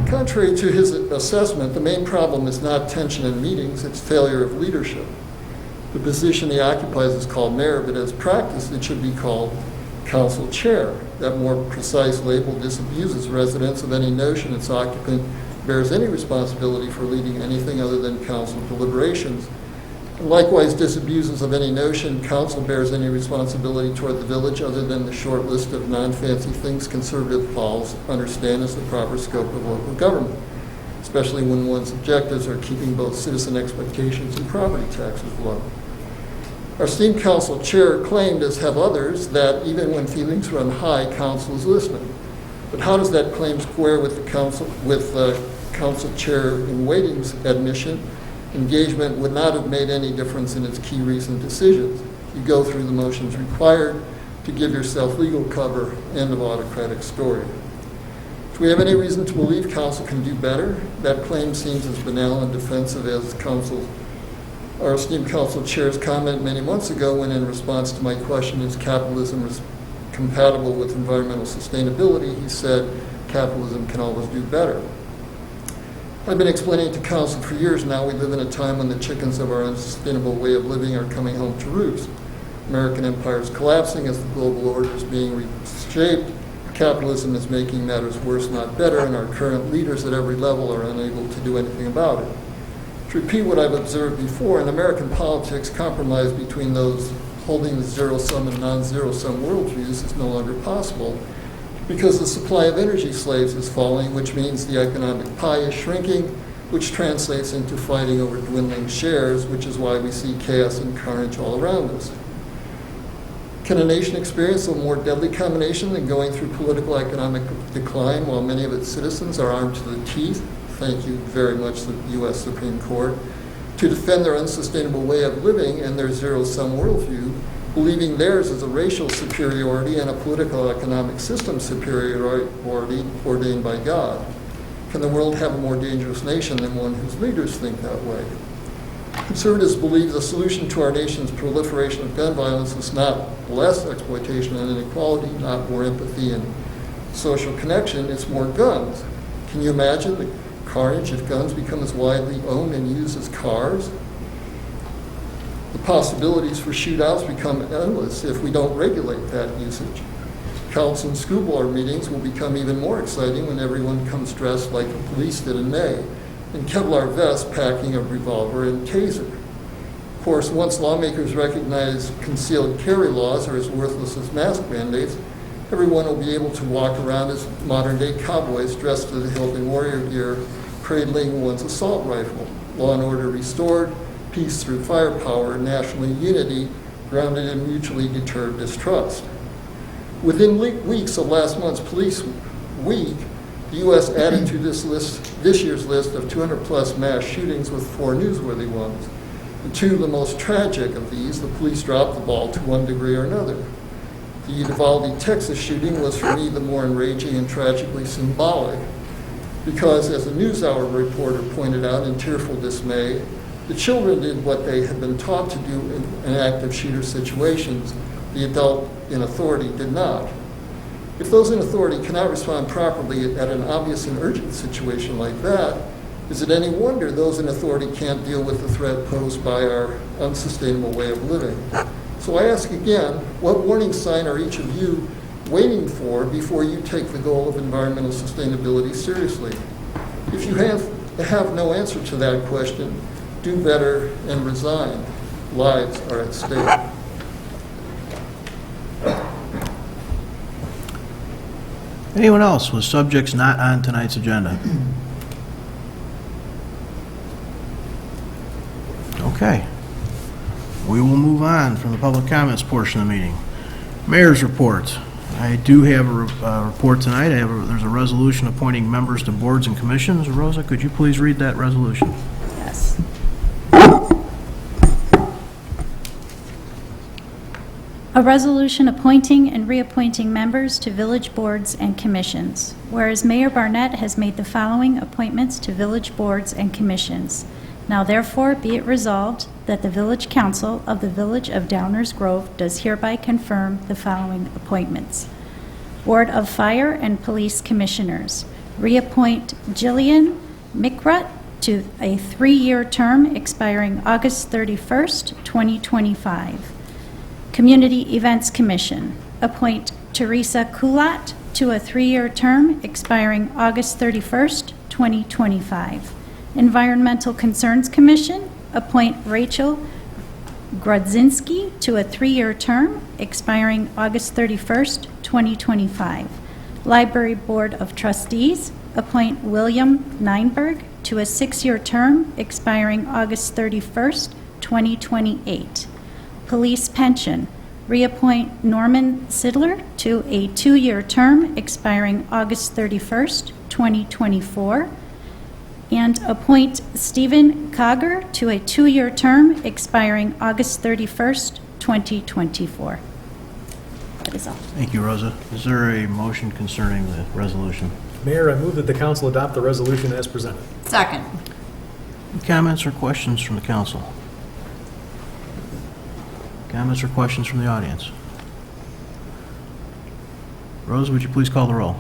Contrary to his assessment, the main problem is not tension in meetings, it's failure of leadership. The position he occupies is called mayor, but as practice, it should be called council chair. That more precise label disabuses residents of any notion its occupant bears any responsibility for leading anything other than council deliberations. And likewise disabuses of any notion council bears any responsibility toward the village other than the short list of non-fancy things conservative Pauls understand as the proper scope of local government, especially when one's objectives are keeping both citizen expectations and property taxes low. Our esteemed council chair claimed, as have others, that even when feelings run high, council is listening. But how does that claim square with the council chair in waiting's admission? Engagement would not have made any difference in its key recent decisions. You go through the motions required to give yourself legal cover, end of autocratic story. If we have any reason to believe council can do better, that claim seems as banal and defensive as our esteemed council chair's comment many months ago when in response to my question, is capitalism compatible with environmental sustainability, he said, capitalism can always do better. I've been explaining to council for years now we live in a time when the chickens of our unsustainable way of living are coming home to roost. American empire is collapsing as the global order is being reshaped. Capitalism is making matters worse, not better, and our current leaders at every level are unable to do anything about it. To repeat what I've observed before, in American politics, compromise between those holding the zero-sum and non-zero-sum worldviews is no longer possible, because the supply of energy slaves is falling, which means the economic pie is shrinking, which translates into fighting over dwindling shares, which is why we see chaos and carnage all around us. Can a nation experience a more deadly combination than going through political economic decline while many of its citizens are armed to the teeth? Thank you very much, the U.S. Supreme Court. To defend their unsustainable way of living and their zero-sum worldview, believing theirs is a racial superiority and a political economic system superiority ordained by God. Can the world have a more dangerous nation than one whose leaders think that way? Conservatives believe the solution to our nation's proliferation of gun violence is not less exploitation and inequality, not more empathy and social connection, it's more guns. Can you imagine the carnage if guns become as widely owned and used as cars? The possibilities for shootouts become endless if we don't regulate that usage. Council and school board meetings will become even more exciting when everyone comes dressed like the police did in May, in Kevlar vests packing a revolver and taser. Of course, once lawmakers recognize concealed carry laws are as worthless as mask mandates, everyone will be able to walk around as modern-day cowboys dressed to the hilt in warrior gear, cradling one's assault rifle. Law and order restored, peace through firepower, national unity grounded in mutually deterred distrust. Within weeks of last month's Police Week, the U.S. added to this year's list of 200-plus mass shootings with 4 newsworthy ones. And 2 of the most tragic of these, the police dropped the ball to one degree or another. The Uvalde, Texas shooting was for me the more enraging and tragically symbolic because, as a NewsHour reporter pointed out in tearful dismay, the children did what they had been taught to do in active shooter situations. The adult in authority did not. If those in authority cannot respond properly at an obvious and urgent situation like that, is it any wonder those in authority can't deal with the threat posed by our unsustainable way of living? So I ask again, what warning sign are each of you waiting for before you take the goal of environmental sustainability seriously? If you have no answer to that question, do better and resign. Lives are at stake. Anyone else with subjects not on tonight's agenda? Okay. We will move on from the public comments portion of the meeting. Mayor's report. I do have a report tonight. There's a resolution appointing members to boards and commissions. Rosa, could you please read that resolution? Yes. A resolution appointing and reappointing members to village boards and commissions. Whereas Mayor Barnett has made the following appointments to village boards and commissions. Now therefore be it resolved that the Village Council of the Village of Downers Grove does hereby confirm the following appointments. Board of Fire and Police Commissioners. Reappoint Jillian Mikrut to a 3-year term expiring August 31st, 2025. Community Events Commission. Appoint Teresa Kulat to a 3-year term expiring August 31st, 2025. Environmental Concerns Commission. Appoint Rachel Grodzinski to a 3-year term expiring August 31st, 2025. Library Board of Trustees. Appoint William Neinberg to a 6-year term expiring August 31st, 2028. Police Pension. Reappoint Norman Sidler to a 2-year term expiring August 31st, 2024. And appoint Stephen Cogger to a 2-year term expiring August 31st, 2024. That is all. Thank you, Rosa. Is there a motion concerning the resolution? Mayor, I move that the council adopt the resolution as presented. Second. Comments or questions from the council? Comments or questions from the audience? Rose, would you please call the roll?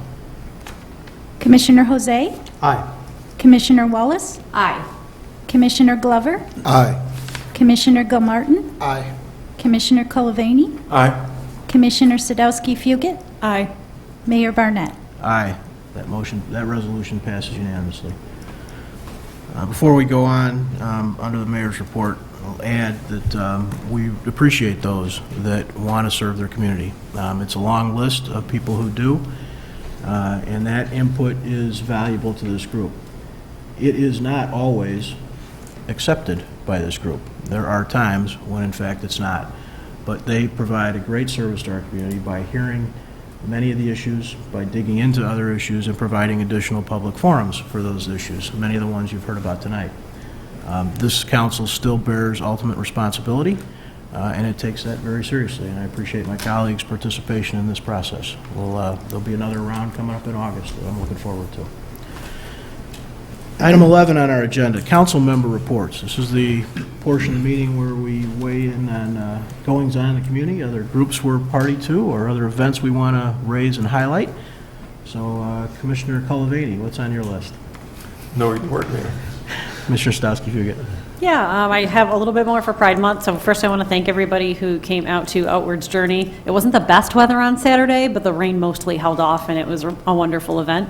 Commissioner Jose? Aye. Commissioner Wallace? Aye. Commissioner Glover? Aye. Commissioner Gilmartin? Aye. Commissioner Colavani? Aye. Commissioner Sadowski-Fugit? Aye. Mayor Barnett? Aye. That resolution passes unanimously. Before we go on, under the mayor's report, I'll add that we appreciate those that want to serve their community. It's a long list of people who do, and that input is valuable to this group. it is not always accepted by this group. There are times when, in fact, it's not. But they provide a great service to our community by hearing many of the issues, by digging into other issues, and providing additional public forums for those issues, many of the ones you've heard about tonight. This council still bears ultimate responsibility, and it takes that very seriously, and I appreciate my colleagues' participation in this process. There'll be another round coming up in August that I'm looking forward to. Item 11 on our agenda, council member reports. This is the portion of the meeting where we weigh in on goings-on in the community, other groups we're party to, or other events we want to raise and highlight. So, Commissioner Cullivanti, what's on your list? No report, Mayor. Commissioner Stosky-Fugit. Yeah, I have a little bit more for Pride Month. So first I want to thank everybody who came out to Outwards Journey. It wasn't the best weather on Saturday, but the rain mostly held off, and it was a wonderful event.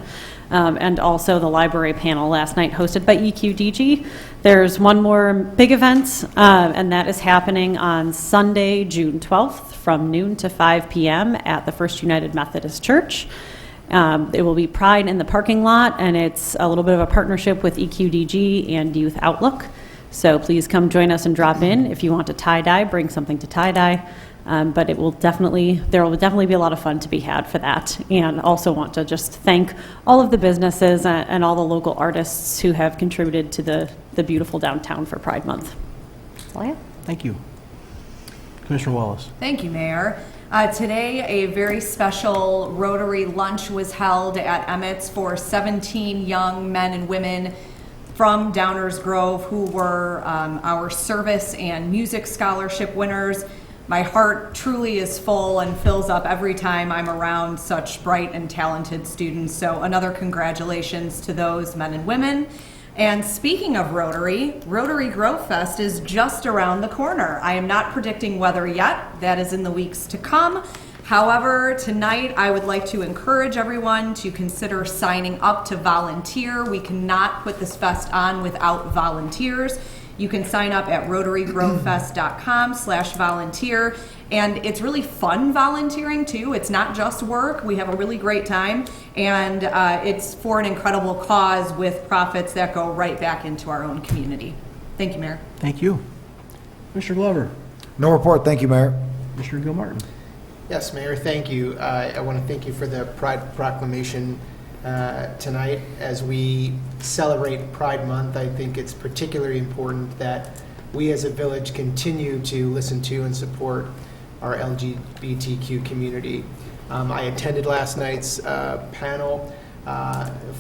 And also the library panel last night hosted by EQDG. There's one more big event, and that is happening on Sunday, June 12th from noon to 5 p.m. at the First United Methodist Church. It will be Pride in the parking lot, and it's a little bit of a partnership with EQDG and Youth Outlook. So please come join us and drop in. If you want to tie-dye, bring something to tie-dye. But there will definitely be a lot of fun to be had for that. And also want to just thank all of the businesses and all the local artists who have contributed to the beautiful downtown for Pride Month. That's all I have. Thank you. Commissioner Wallace. Thank you, Mayor. Today, a very special Rotary Lunch was held at Emmett's for 17 young men and women from Downers Grove who were our service and music scholarship winners. My heart truly is full and fills up every time I'm around such bright and talented students. So another congratulations to those men and women. And speaking of Rotary, Rotary Grove Fest is just around the corner. I am not predicting weather yet. That is in the weeks to come. However, tonight I would like to encourage everyone to consider signing up to volunteer. We cannot put this fest on without volunteers. You can sign up at rotarygrovefest.com/volunteer. And it's really fun volunteering too. It's not just work. We have a really great time, and it's for an incredible cause with profits that go right back into our own community. Thank you, Mayor. Thank you. Mr. Glover. No report. Thank you, Mayor. Mr. Gilmartin. Yes, Mayor, thank you. I want to thank you for the Pride Proclamation tonight. As we celebrate Pride Month, I think it's particularly important that we as a village continue to listen to and support our LGBTQ community. I attended last night's panel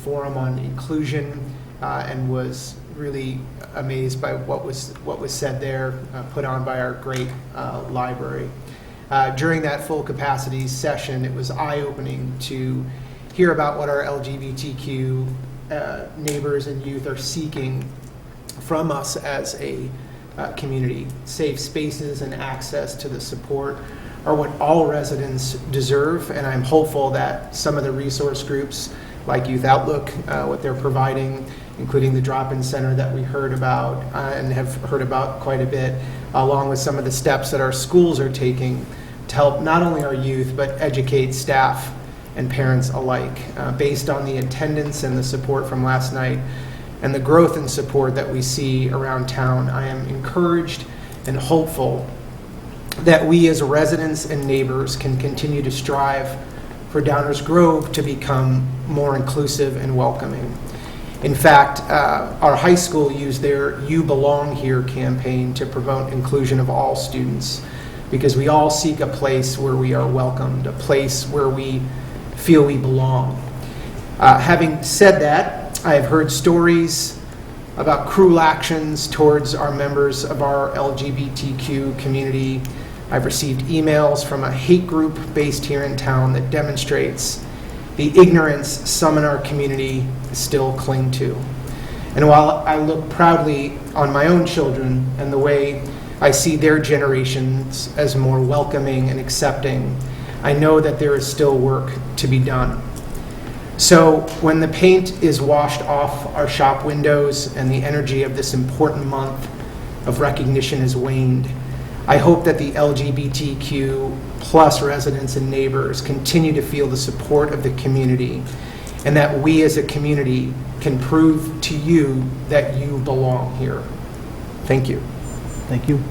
forum on inclusion and was really amazed by what was said there, put on by our great library. During that full capacity session, it was eye-opening to hear about what our LGBTQ neighbors and youth are seeking from us as a community. Safe spaces and access to the support are what all residents deserve, and I'm hopeful that some of the resource groups like Youth Outlook, what they're providing, including the drop-in center that we heard about and have heard about quite a bit, along with some of the steps that our schools are taking to help not only our youth but educate staff and parents alike. Based on the attendance and the support from last night and the growth and support that we see around town, I am encouraged and hopeful that we as residents and neighbors can continue to strive for Downers Grove to become more inclusive and welcoming. In fact, our high school used their You Belong Here campaign to promote inclusion of all students, because we all seek a place where we are welcomed, a place where we feel we belong. Having said that, I have heard stories about cruel actions towards our members of our LGBTQ community. I've received emails from a hate group based here in town that demonstrates the ignorance some in our community still cling to. And while I look proudly on my own children and the way I see their generations as more welcoming and accepting, I know that there is still work to be done. So when the paint is washed off our shop windows and the energy of this important month of recognition has waned, I hope that the LGBTQ plus residents and neighbors continue to feel the support of the community and that we as a community can prove to you that you belong here. Thank you. Thank you.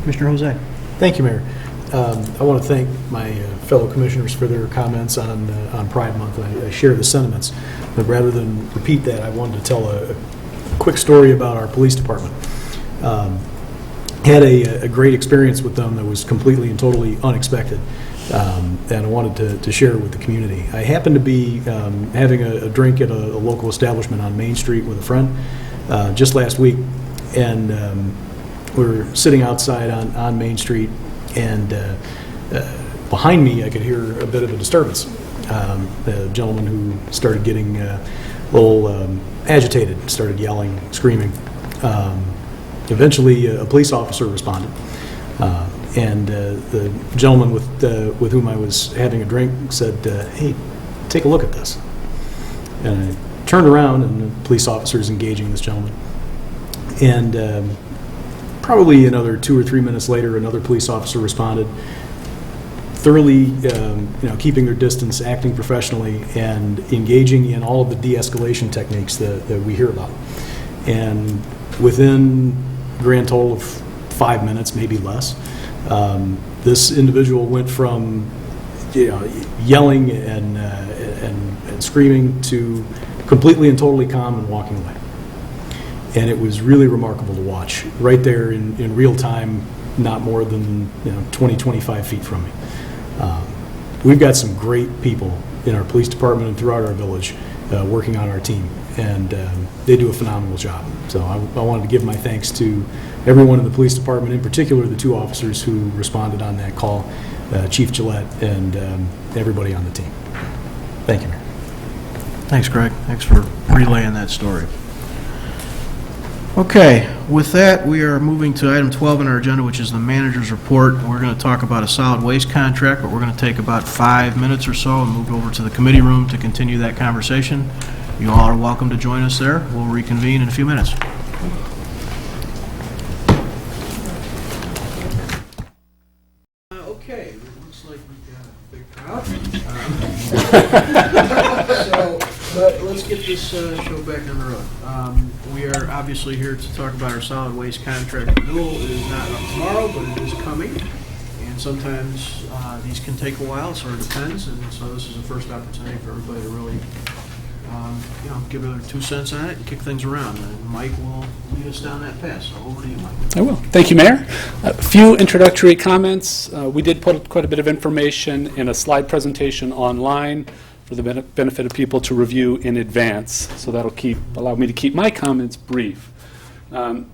Commissioner Jose. Thank you, Mayor. I want to thank my fellow commissioners for their comments on Pride Month. I share the sentiments, but rather than repeat that, I wanted to tell a quick story about our police department. Had a great experience with them that was completely and totally unexpected, and I wanted to share it with the community. I happened to be having a drink at a local establishment on Main Street with a friend just last week, and we were sitting outside on Main Street, and behind me I could hear a bit of a disturbance. A gentleman who started getting a little agitated, started yelling, screaming. Eventually, a police officer responded, and the gentleman with whom I was having a drink said, "Hey, take a look at this." And I turned around, and the police officer is engaging this gentleman. And probably another 2 or 3 minutes later, another police officer responded, thoroughly, keeping their distance, acting professionally, and engaging in all of the de-escalation techniques that we hear about. And within a grand total of 5 minutes, maybe less, this individual went from yelling and screaming to completely and totally calm and walking away. And it was really remarkable to watch right there in real time, not more than 20, 25 feet from me. We've got some great people in our police department and throughout our village working on our team, and they do a phenomenal job. So I wanted to give my thanks to everyone in the police department, in particular the 2 officers who responded on that call, Chief Gillette and everybody on the team. Thank you, Mayor. Thanks, Greg. Thanks for relaying that story. Okay, with that, we are moving to item 12 on our agenda, which is the manager's report. We're going to talk about a solid waste contract, but we're going to take about 5 minutes or so and move over to the committee room to continue that conversation. You all are welcome to join us there. We'll reconvene in a few minutes. Okay, it looks like we've got a big crowd. But let's get this show back on the road. We are obviously here to talk about our solid waste contract renewal. It is not up tomorrow, but it is coming. And sometimes these can take a while, so it depends. And so this is the first opportunity for everybody to really give their 2 cents on it and kick things around. And Mike will lead us down that path. So over to you, Mike. I will. Thank you, Mayor. A few introductory comments. We did put quite a bit of information in a slide presentation online for the benefit of people to review in advance. So that'll allow me to keep my comments brief. But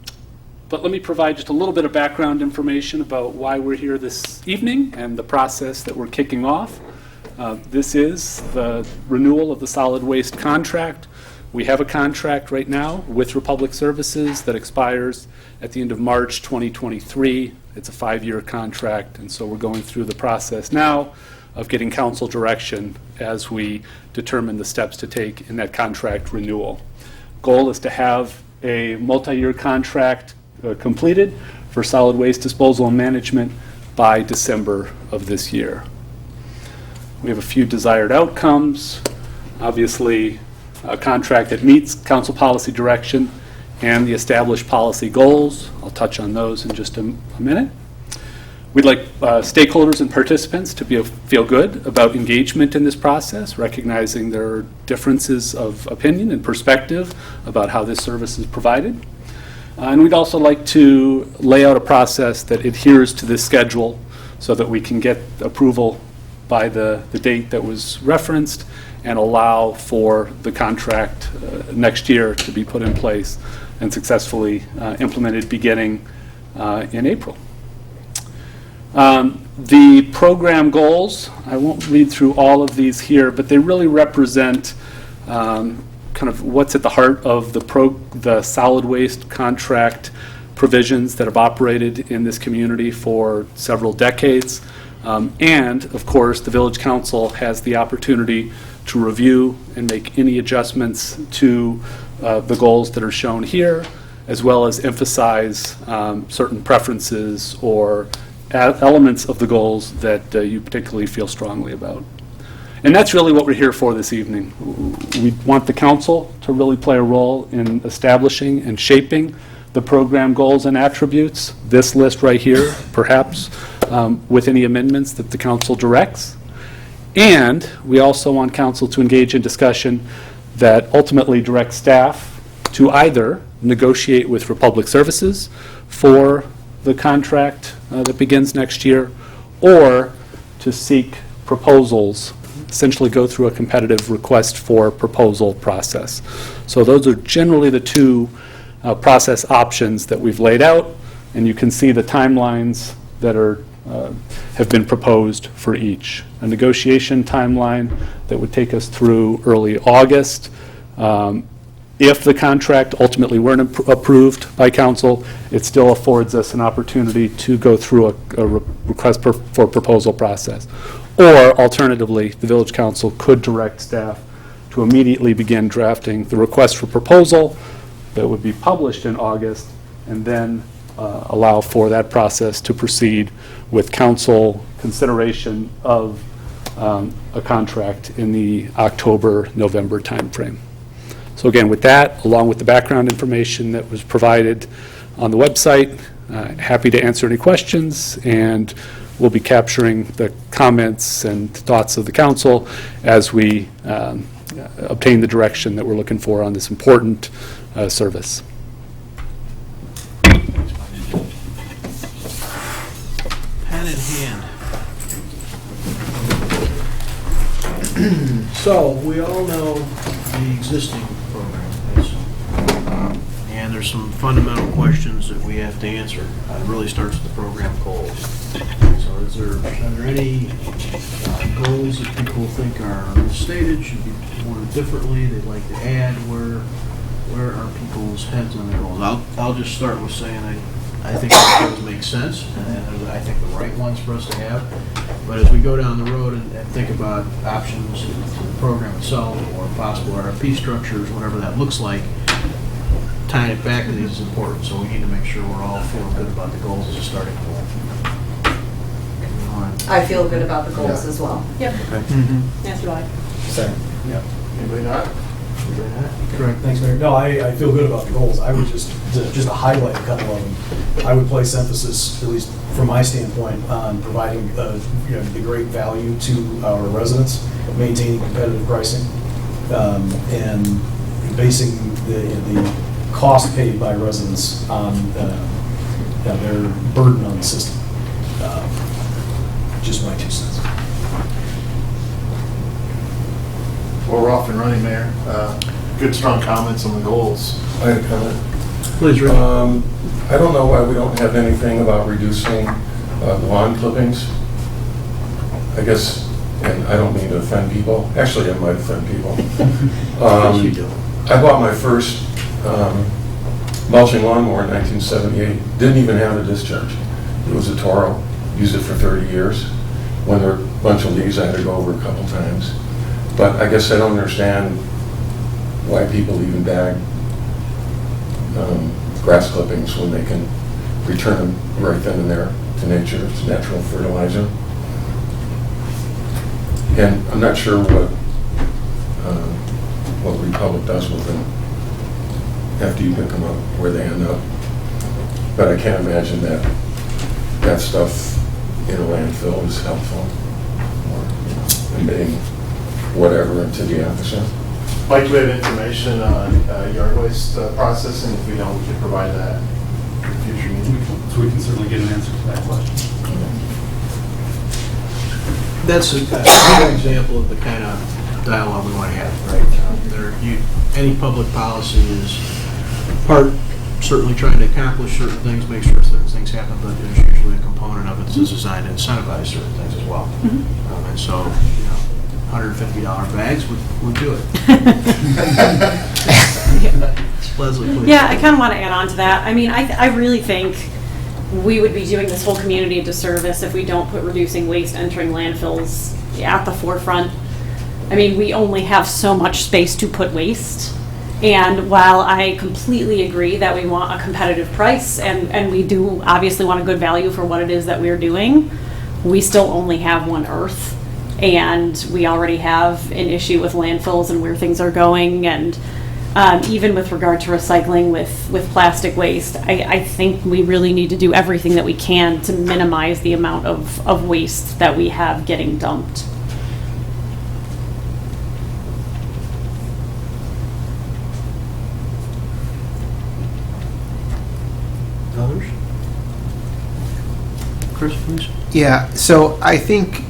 let me provide just a little bit of background information about why we're here this evening and the process that we're kicking off. This is the renewal of the solid waste contract. We have a contract right now with Republic Services that expires at the end of March 2023. It's a 5-year contract, and so we're going through the process now of getting council direction as we determine the steps to take in that contract renewal. Goal is to have a multi-year contract completed for solid waste disposal and management by December of this year. We have a few desired outcomes. Obviously, a contract that meets council policy direction and the established policy goals. I'll touch on those in just a minute. We'd like stakeholders and participants to feel good about engagement in this process, recognizing there are differences of opinion and perspective about how this service is provided. And we'd also like to lay out a process that adheres to this schedule so that we can get approval by the date that was referenced and allow for the contract next year to be put in place and successfully implemented beginning in April. The program goals, I won't read through all of these here, but they really represent kind of what's at the heart of the solid waste contract provisions that have operated in this community for several decades. And, of course, the Village Council has the opportunity to review and make any adjustments to the goals that are shown here, as well as emphasize certain preferences or elements of the goals that you particularly feel strongly about. And that's really what we're here for this evening. We want the council to really play a role in establishing and shaping the program goals and attributes, this list right here, perhaps, with any amendments that the council directs. And we also want council to engage in discussion that ultimately directs staff to either negotiate with Republic Services for the contract that begins next year, or to seek proposals, essentially go through a competitive request for proposal process. So those are generally the two process options that we've laid out, and you can see the timelines that are have been proposed for each. A negotiation timeline that would take us through early August. If the contract ultimately weren't approved by council, it still affords us an opportunity to go through a request for proposal process. Or alternatively, the village council could direct staff to immediately begin drafting the request for proposal that would be published in August, and then allow for that process to proceed with council consideration of a contract in the October-November timeframe. So again, with that, along with the background information that was provided on the website, happy to answer any questions, and we'll be capturing the comments and thoughts of the council as we obtain the direction that we're looking for on this important service. Pen in hand. So, we all know the existing program is, and there's some fundamental questions that we have to answer. It really starts with the program goals. So are there any goals that people think are misstated, should be worded differently, they'd like to add? Where are people's heads on the goals? I'll just start with saying I think those goals make sense, and I think the right ones for us to have. But as we go down the road and think about options to the program itself, or possible RFP structures, whatever that looks like, tying it back to these is important. So we need to make sure we're all feeling good about the goals as a starting point. I feel good about the goals as well. Yep. Okay. Yes, do I. Second. Yeah. Anybody not? Anybody not? Correct. Thanks, Mayor. No, I feel good about the goals. I would just to highlight a couple of them, I would place emphasis, at least from my standpoint, on providing the great value to our residents, maintaining competitive pricing, and basing the cost paid by residents on their burden on the system. Just my 2 cents. Well, we're off and running, Mayor. Good, strong comments on the goals. I have a comment. Please, Rick. I don't know why we don't have anything about reducing lawn clippings. I guess, and I don't mean to offend people. Actually, I might offend people. Yes, you do. I bought my first mulching lawnmower in 1978. Didn't even have a discharge. It was a Toro. Used it for 30 years. When there were a bunch of leaves, I had to go over a couple times. But I guess I don't understand why people even bag grass clippings when they can return them right then and there to nature. It's natural fertilizer. And I'm not sure what Republic does with them after you pick them up, where they end up. But I can't imagine that stuff in a landfill is helpful, or emitting whatever into the atmosphere. Mike, do we have information on yard waste processing? If we don't, we can provide that in future meetings. So we can certainly get an answer to that question. That's a good example of the kind of dialogue we want to have, right? Any public policy is part, certainly trying to accomplish certain things, make sure certain things happen, but there's usually a component of it that's designed to incentivize certain things as well. And so, $150 bags would do it. Leslie, please. Yeah, I kind of want to add on to that. I mean, I really think we would be doing this whole community a disservice if we don't put reducing waste entering landfills at the forefront. I mean, we only have so much space to put waste. And while I completely agree that we want a competitive price, and we do obviously want a good value for what it is that we're doing, we still only have one Earth. and we already have an issue with landfills and where things are going, and even with regard to recycling with plastic waste, I think we really need to do everything that we can to minimize the amount of waste that we have getting dumped. Others? Chris, please. Yeah, so I think,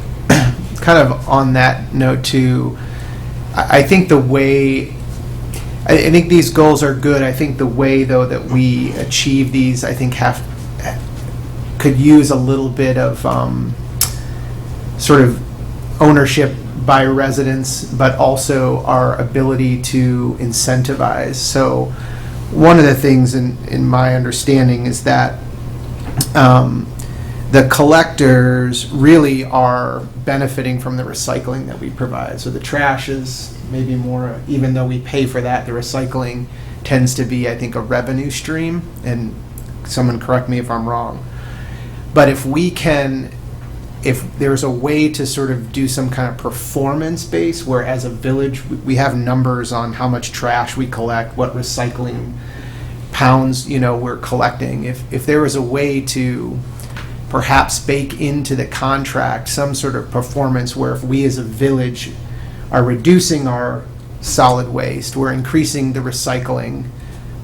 kind of on that note too, I think the way, I think these goals are good. I think the way, though, that we achieve these, I think could use a little bit of sort of ownership by residents, but also our ability to incentivize. So one of the things in my understanding is that the collectors really are benefiting from the recycling that we provide. So the trash is maybe more, even though we pay for that, the recycling tends to be, I think, a revenue stream. And someone correct me if I'm wrong. But if there's a way to sort of do some kind of performance base, where as a village we have numbers on how much trash we collect, what recycling pounds we're collecting. If there was a way to perhaps bake into the contract some sort of performance where if we as a village are reducing our solid waste, we're increasing the recycling,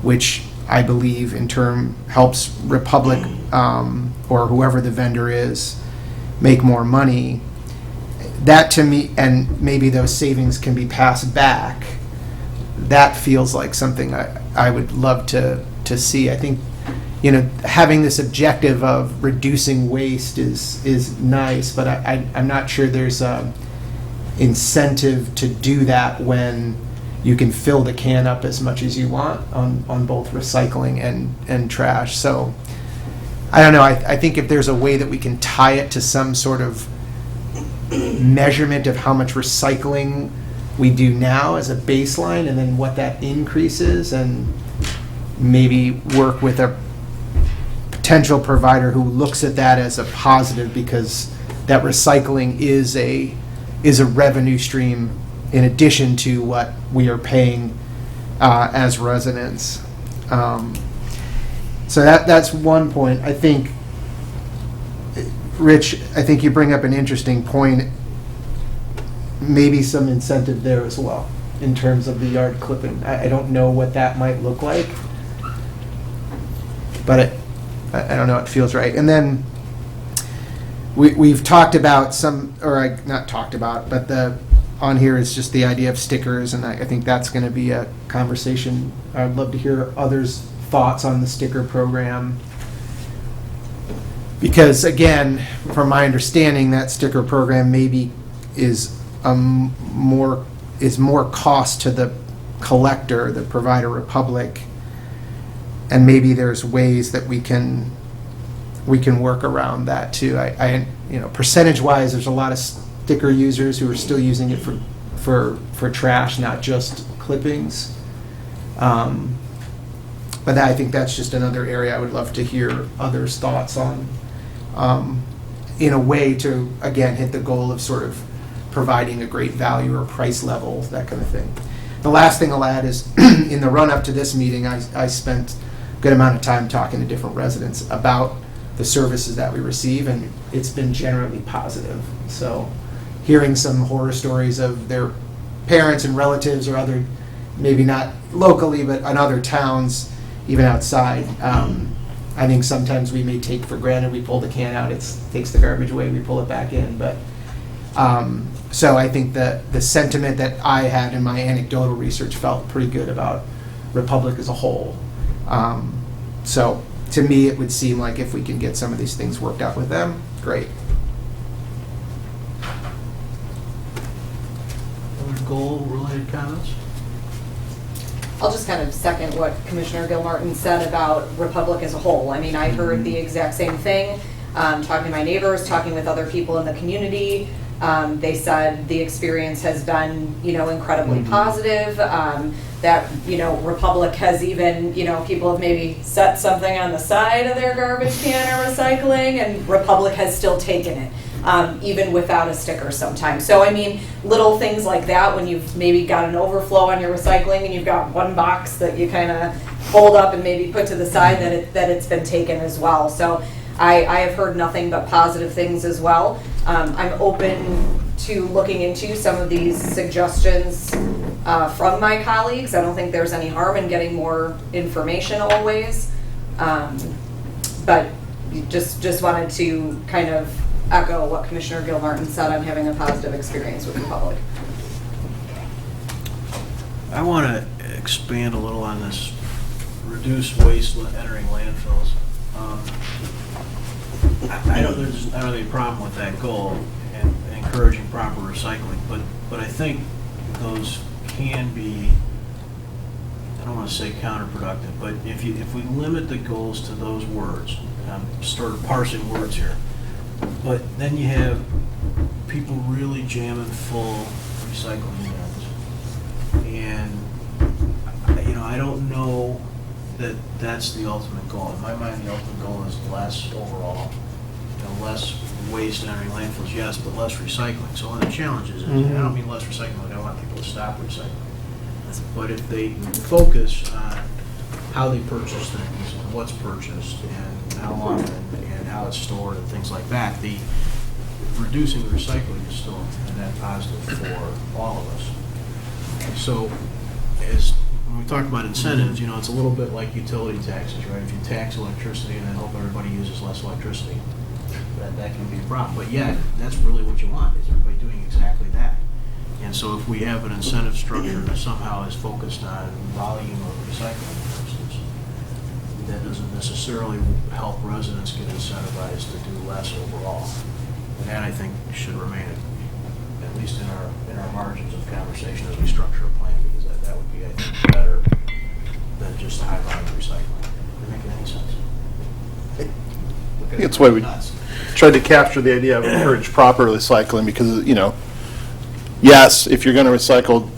which I believe in turn helps Republic or whoever the vendor is make more money. That to me, and maybe those savings can be passed back, that feels like something I would love to see. I think having this objective of reducing waste is nice, but I'm not sure there's a incentive to do that when you can fill the can up as much as you want on both recycling and trash. So I don't know. I think if there's a way that we can tie it to some sort of measurement of how much recycling we do now as a baseline, and then what that increases, and maybe work with a potential provider who looks at that as a positive, because that recycling is a revenue stream in addition to what we are paying as residents. So that's one point. I think, Rich, I think you bring up an interesting point. Maybe some incentive there as well in terms of the yard clipping. I don't know what that might look like, but I don't know, it feels right. And then we've talked about not talked about, but on here is just the idea of stickers, and I think that's going to be a conversation. I'd love to hear others' thoughts on the sticker program, because again, from my understanding, that sticker program maybe is more cost to the collector, the provider Republic, and maybe there's ways that we can work around that too. I percentage-wise, there's a lot of sticker users who are still using it for trash, not just clippings. But I think that's just another area I would love to hear others' thoughts on, in a way to, again, hit the goal of sort of providing a great value or price level, that kind of thing. The last thing I'll add is, in the run-up to this meeting, I spent a good amount of time talking to different residents about the services that we receive, and it's been generally positive. So hearing some horror stories of their parents and relatives or other, maybe not locally, but in other towns, even outside, I think sometimes we may take for granted. We pull the can out, it takes the garbage away, we pull it back in. But so I think that the sentiment that I had in my anecdotal research felt pretty good about Republic as a whole. So to me, it would seem like if we can get some of these things worked out with them, great. Other goal-related comments? I'll just kind of second what Commissioner Gilmartin said about Republic as a whole. I mean, I heard the exact same thing, talking to my neighbors, talking with other people in the community. They said the experience has been, incredibly positive. That, Republic has even, people have maybe set something on the side of their garbage can or recycling, and Republic has still taken it. even without a sticker sometimes. So I mean, little things like that, when you've maybe got an overflow on your recycling and you've got one box that you kind of fold up and maybe put to the side, that it's been taken as well. So I have heard nothing but positive things as well. I'm open to looking into some of these suggestions from my colleagues. I don't think there's any harm in getting more information always. But just wanted to kind of echo what Commissioner Gilmartin said on having a positive experience with the public. I want to expand a little on this reduce waste entering landfills. I don't have any problem with that goal and encouraging proper recycling, but I think those can be, I don't want to say counterproductive, but if we limit the goals to those words, I'm sort of parsing words here, but then you have people really jamming full recycling bins, and I don't know that that's the ultimate goal. In my mind, the ultimate goal is less overall, less waste entering landfills, yes, but less recycling. So one of the challenges is, I don't mean less recycling, I don't want people to stop recycling. But if they focus on how they purchase things, and what's purchased, and how long, and how it's stored, and things like that, the reducing the recycling is still a net positive for all of us. So, when we talk about incentives, it's a little bit like utility taxes, right? If you tax electricity and then hope everybody uses less electricity, that can be a problem. But yet, that's really what you want, is everybody doing exactly that. And so if we have an incentive structure that somehow is focused on volume of recycling, for instance, that doesn't necessarily help residents get incentivized to do less overall. And that, I think, should remain at least in our margins of conversation as we structure a plan, because that would be, I think, better than just high volume recycling. Does that make any sense? I think that's why we tried to capture the idea of encourage proper recycling, because, yes, if you're going to recycle,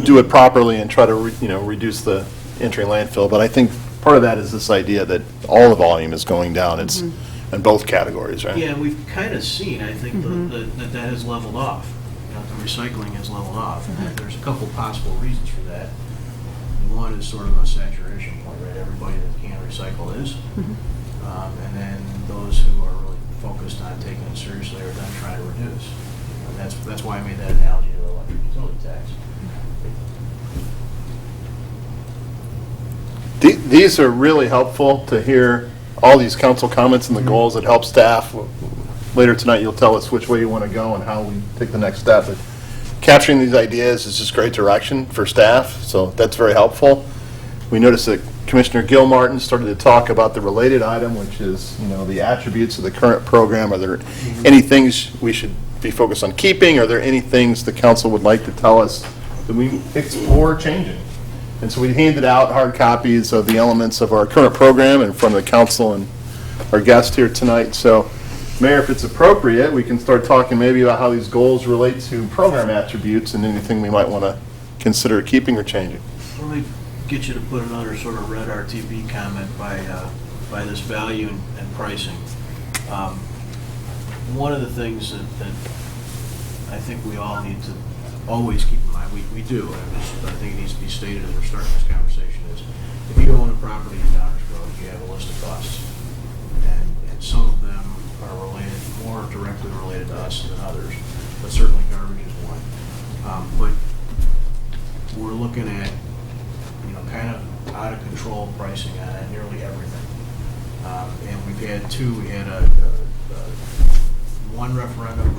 do it properly and try to, reduce the entering landfill. But I think part of that is this idea that all the volume is going down. It's in both categories, right? Yeah, and we've kind of seen, I think, that has leveled off. The recycling has leveled off. And there's a couple possible reasons for that. One is sort of a saturation point, right? Everybody that can recycle is. And then those who are really focused on taking it seriously are then trying to reduce. And that's why I made that analogy to the electric utility tax. These are really helpful to hear all these council comments and the goals. It helps staff. Later tonight, you'll tell us which way you want to go and how we take the next step. But capturing these ideas is just great direction for staff, so that's very helpful. We noticed that Commissioner Gilmartin started to talk about the related item, which is, the attributes of the current program. Are there any things we should be focused on keeping? Are there any things the council would like to tell us that we explore changing? And so we handed out hard copies of the elements of our current program in front of the council and our guest here tonight. So, Mayor, if it's appropriate, we can start talking maybe about how these goals relate to program attributes and anything we might want to consider keeping or changing. Let me get you to put another sort of red RTB comment by this value and pricing. One of the things that I think we all need to always keep in mind, we do, but I think it needs to be stated as we're starting this conversation, is if you own a property in Downers Grove, you have a list of costs, and some of them are related, more directly related to us than others, but certainly garbage is one. But we're looking at, kind of out of control pricing on nearly everything. And we've had we had one referendum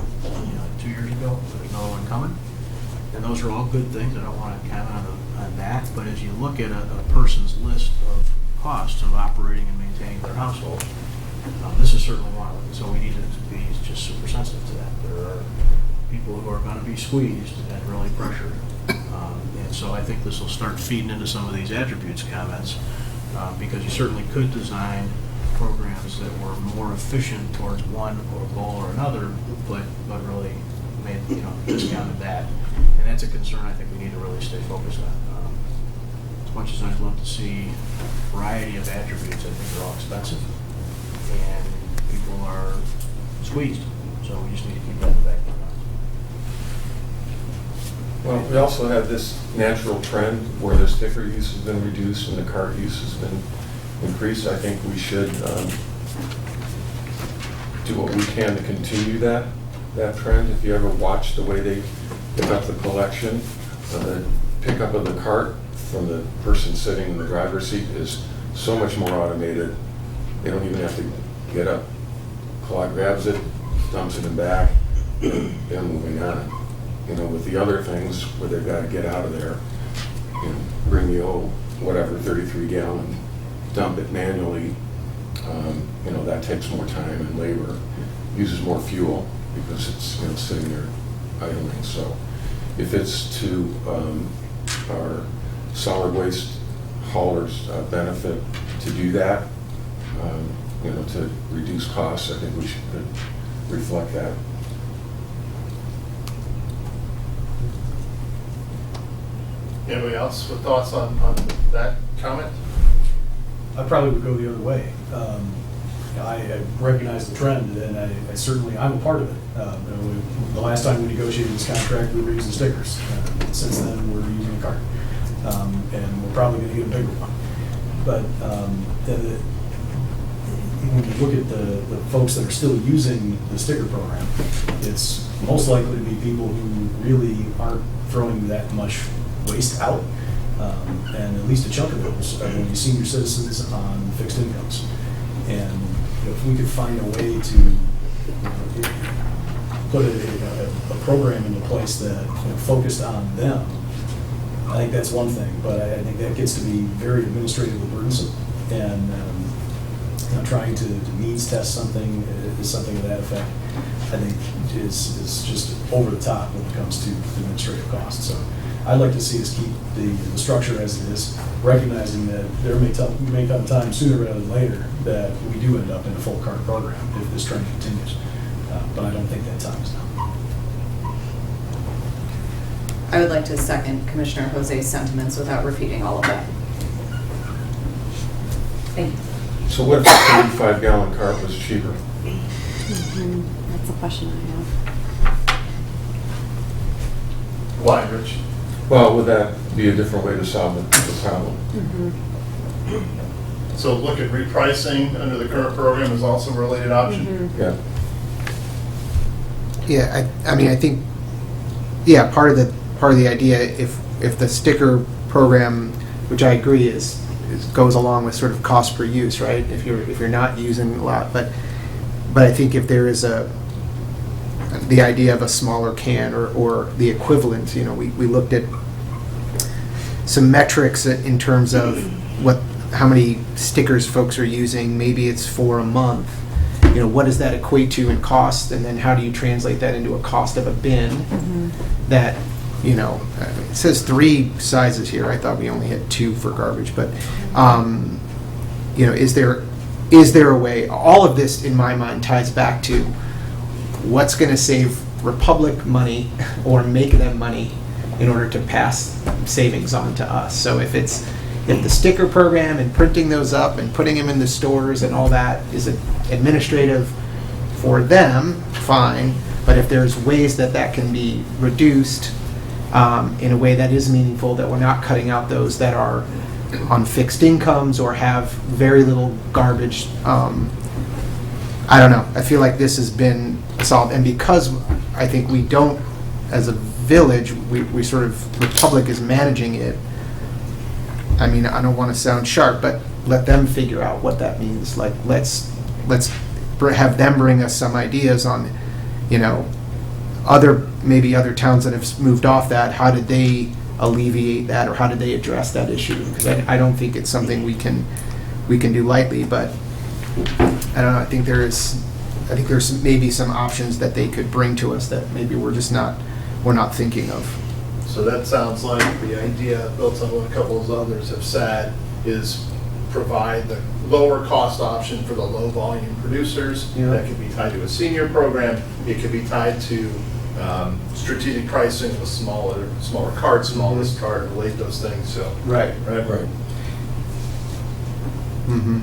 2 years ago, there's another one coming. And those are all good things. I don't want to comment on that. But as you look at a person's list of costs of operating and maintaining their household, this is certainly one of them. So we need to be just super sensitive to that. There are people who are going to be squeezed and really pressured. And so I think this will start feeding into some of these attributes comments, because you certainly could design programs that were more efficient towards one or goal or another, but really made, discounted that. And that's a concern I think we need to really stay focused on. As much as I'd love to see a variety of attributes, I think they're all expensive, and people are squeezed. So we just need to keep that in the back of our minds. Well, we also have this natural trend where the sticker use has been reduced and the cart use has been increased. I think we should do what we can to continue that trend. If you ever watch the way they pick up the collection, the pickup of the cart from the person sitting in the driver's seat is so much more automated. They don't even have to get up. Claude grabs it, dumps it in back, and they're moving on. You know, with the other things where they've got to get out of there, you know, bring the old, whatever, 33-gallon, dump it manually, you know, that takes more time and labor, uses more fuel because it's, you know, sitting there idling. So if it's to our solid waste haulers' benefit to do that, you know, to reduce costs, I think we should reflect that. Anybody else with thoughts on that comment? I probably would go the other way. I recognize the trend, and I certainly, I'm a part of it. The last time we negotiated this contract, we were using stickers. Since then, we're using a cart. And we're probably going to get a bigger one. But when you look at the folks that are still using the sticker program, it's most likely to be people who really aren't throwing that much waste out. And at least a chunk of those are going to be senior citizens on fixed incomes. And if we could find a way to put a program into place that focused on them, I think that's one thing. But I think that gets to be very administratively burdensome. And trying to needs test something is something of that effect, I think is just over the top when it comes to administrative costs. So I'd like to see us keep the structure as it is, recognizing that there may come a time sooner rather than later that we do end up in a full cart program if this trend continues. But I don't think that time is now. I would like to second Commissioner Jose's sentiments without repeating all of that. Thank you. So what if a 35-gallon cart was cheaper? That's the question I have. Why, Rich? Well, would that be a different way to solve the problem? So look at repricing under the current program is also a related option? Yeah. Yeah, I mean, I think, yeah, part of the idea, if the sticker program, which I agree goes along with sort of cost per use, right? If you're not using a lot, but I think if there is the idea of a smaller can or the equivalent, we looked at some metrics in terms of how many stickers folks are using. Maybe it's for a month. What does that equate to in cost, and then how do you translate that into a cost of a bin that, it says 3 sizes here. I thought we only had 2 for garbage, but, is there a way? All of this, in my mind, ties back to what's going to save Republic money or make them money in order to pass savings on to us. So if the sticker program and printing those up and putting them in the stores and all that is administrative for them, fine. But if there's ways that can be reduced in a way that is meaningful, that we're not cutting out those that are on fixed incomes or have very little garbage, I don't know. I feel like this has been solved. And because I think we don't, as a village, we sort of, Republic is managing it. I mean, I don't want to sound sharp, but let them figure out what that means. Like, let's have them bring us some ideas on, maybe other towns that have moved off that. How did they alleviate that, or how did they address that issue? Because I don't think it's something we can do lightly. But I don't know. I think there's maybe some options that they could bring to us that maybe we're not thinking of. So that sounds like the idea, built on what a couple of others have said, is provide the lower cost option for the low volume producers. Yeah. That could be tied to a senior program. It could be tied to strategic pricing with smaller carts, smallest cart, relate those things. So Right. Mm-hmm.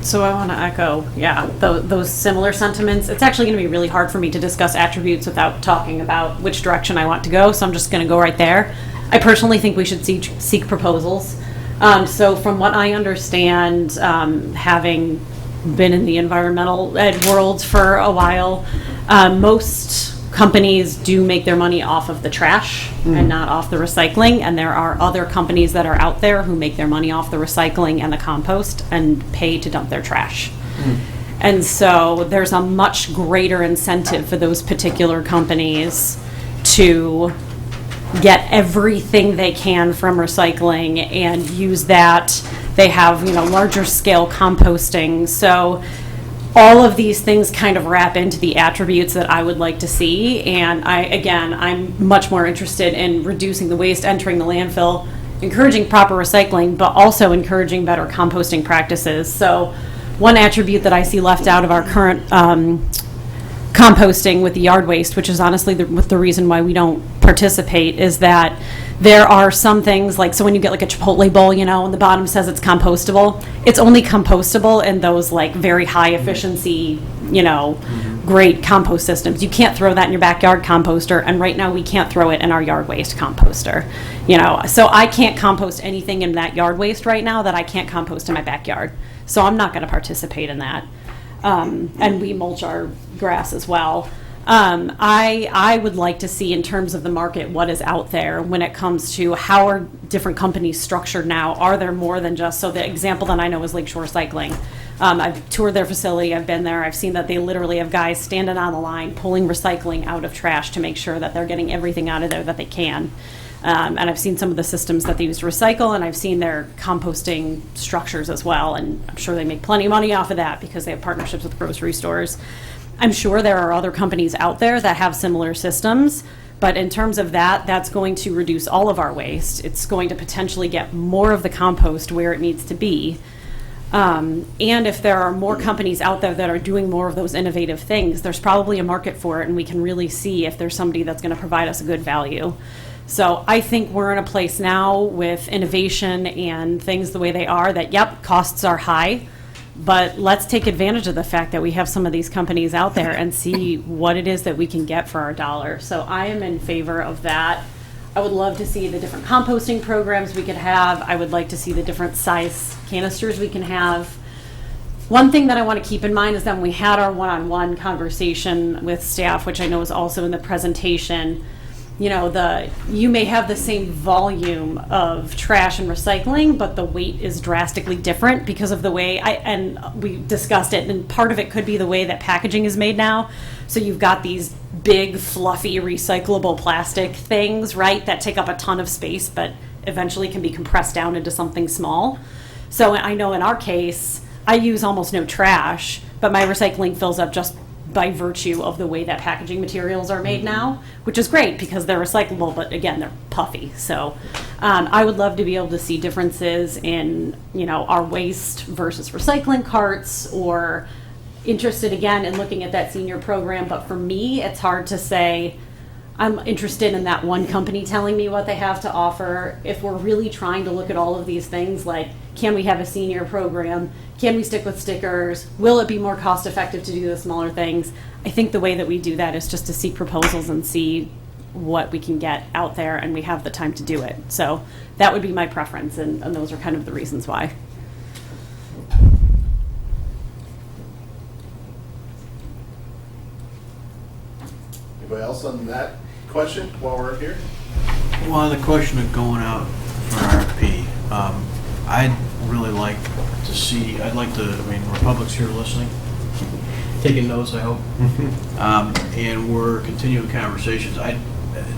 So I want to echo, those similar sentiments. It's actually going to be really hard for me to discuss attributes without talking about which direction I want to go, so I'm just going to go right there. I personally think we should seek proposals. So from what I understand, having been in the environmental ed world for a while, most companies do make their money off of the trash and not off the recycling, and there are other companies that are out there who make their money off the recycling and the compost and pay to dump their trash. And so there's a much greater incentive for those particular companies to get everything they can from recycling and use that. They have, larger scale composting. So all of these things kind of wrap into the attributes that I would like to see. And I'm much more interested in reducing the waste entering the landfill, encouraging proper recycling, but also encouraging better composting practices. So one attribute that I see left out of our current composting with the yard waste, which is honestly the reason why we don't participate, is that there are some things, like, so when you get like a Chipotle bowl, and the bottom says it's compostable, it's only compostable in those like very high efficiency, great compost systems. You can't throw that in your backyard composter, and right now we can't throw it in our yard waste composter. So I can't compost anything in that yard waste right now that I can't compost in my backyard. So I'm not going to participate in that. And we mulch our grass as well. I would like to see, in terms of the market, what is out there when it comes to how are different companies structured now. Are there more than just, so the example that I know is Lakeshore Recycling. I've toured their facility, I've been there, I've seen that they literally have guys standing on the line pulling recycling out of trash to make sure that they're getting everything out of there that they can. And I've seen some of the systems that they use to recycle, and I've seen their composting structures as well, and I'm sure they make plenty of money off of that because they have partnerships with grocery stores. I'm sure there are other companies out there that have similar systems, but in terms of that, that's going to reduce all of our waste. It's going to potentially get more of the compost where it needs to be. And if there are more companies out there that are doing more of those innovative things, there's probably a market for it, and we can really see if there's somebody that's going to provide us a good value. So I think we're in a place now with innovation and things the way they are that, costs are high, but let's take advantage of the fact that we have some of these companies out there and see what it is that we can get for our dollar. So I am in favor of that. I would love to see the different composting programs we could have. I would like to see the different size canisters we can have. One thing that I want to keep in mind is that when we had our one-on-one conversation with staff, which I know is also in the presentation, you may have the same volume of trash and recycling, but the weight is drastically different because of the way and we discussed it, and part of it could be the way that packaging is made now. So you've got these big, fluffy, recyclable plastic things, right, that take up a ton of space, but eventually can be compressed down into something small. So I know in our case, I use almost no trash, but my recycling fills up just by virtue of the way that packaging materials are made now, which is great because they're recyclable, but again, they're puffy. So I would love to be able to see differences in, our waste versus recycling carts, or interested again in looking at that senior program. But for me, it's hard to say I'm interested in that one company telling me what they have to offer. If we're really trying to look at all of these things, like, can we have a senior program? Can we stick with stickers? Will it be more cost effective to do the smaller things? I think the way that we do that is just to seek proposals and see what we can get out there, and we have the time to do it. So that would be my preference, and those are kind of the reasons why. Anybody else on that question while we're here? Well, on the question of going out for an RFP, I'd really like to see, Republic's here listening, taking notes, I hope, and we're continuing conversations.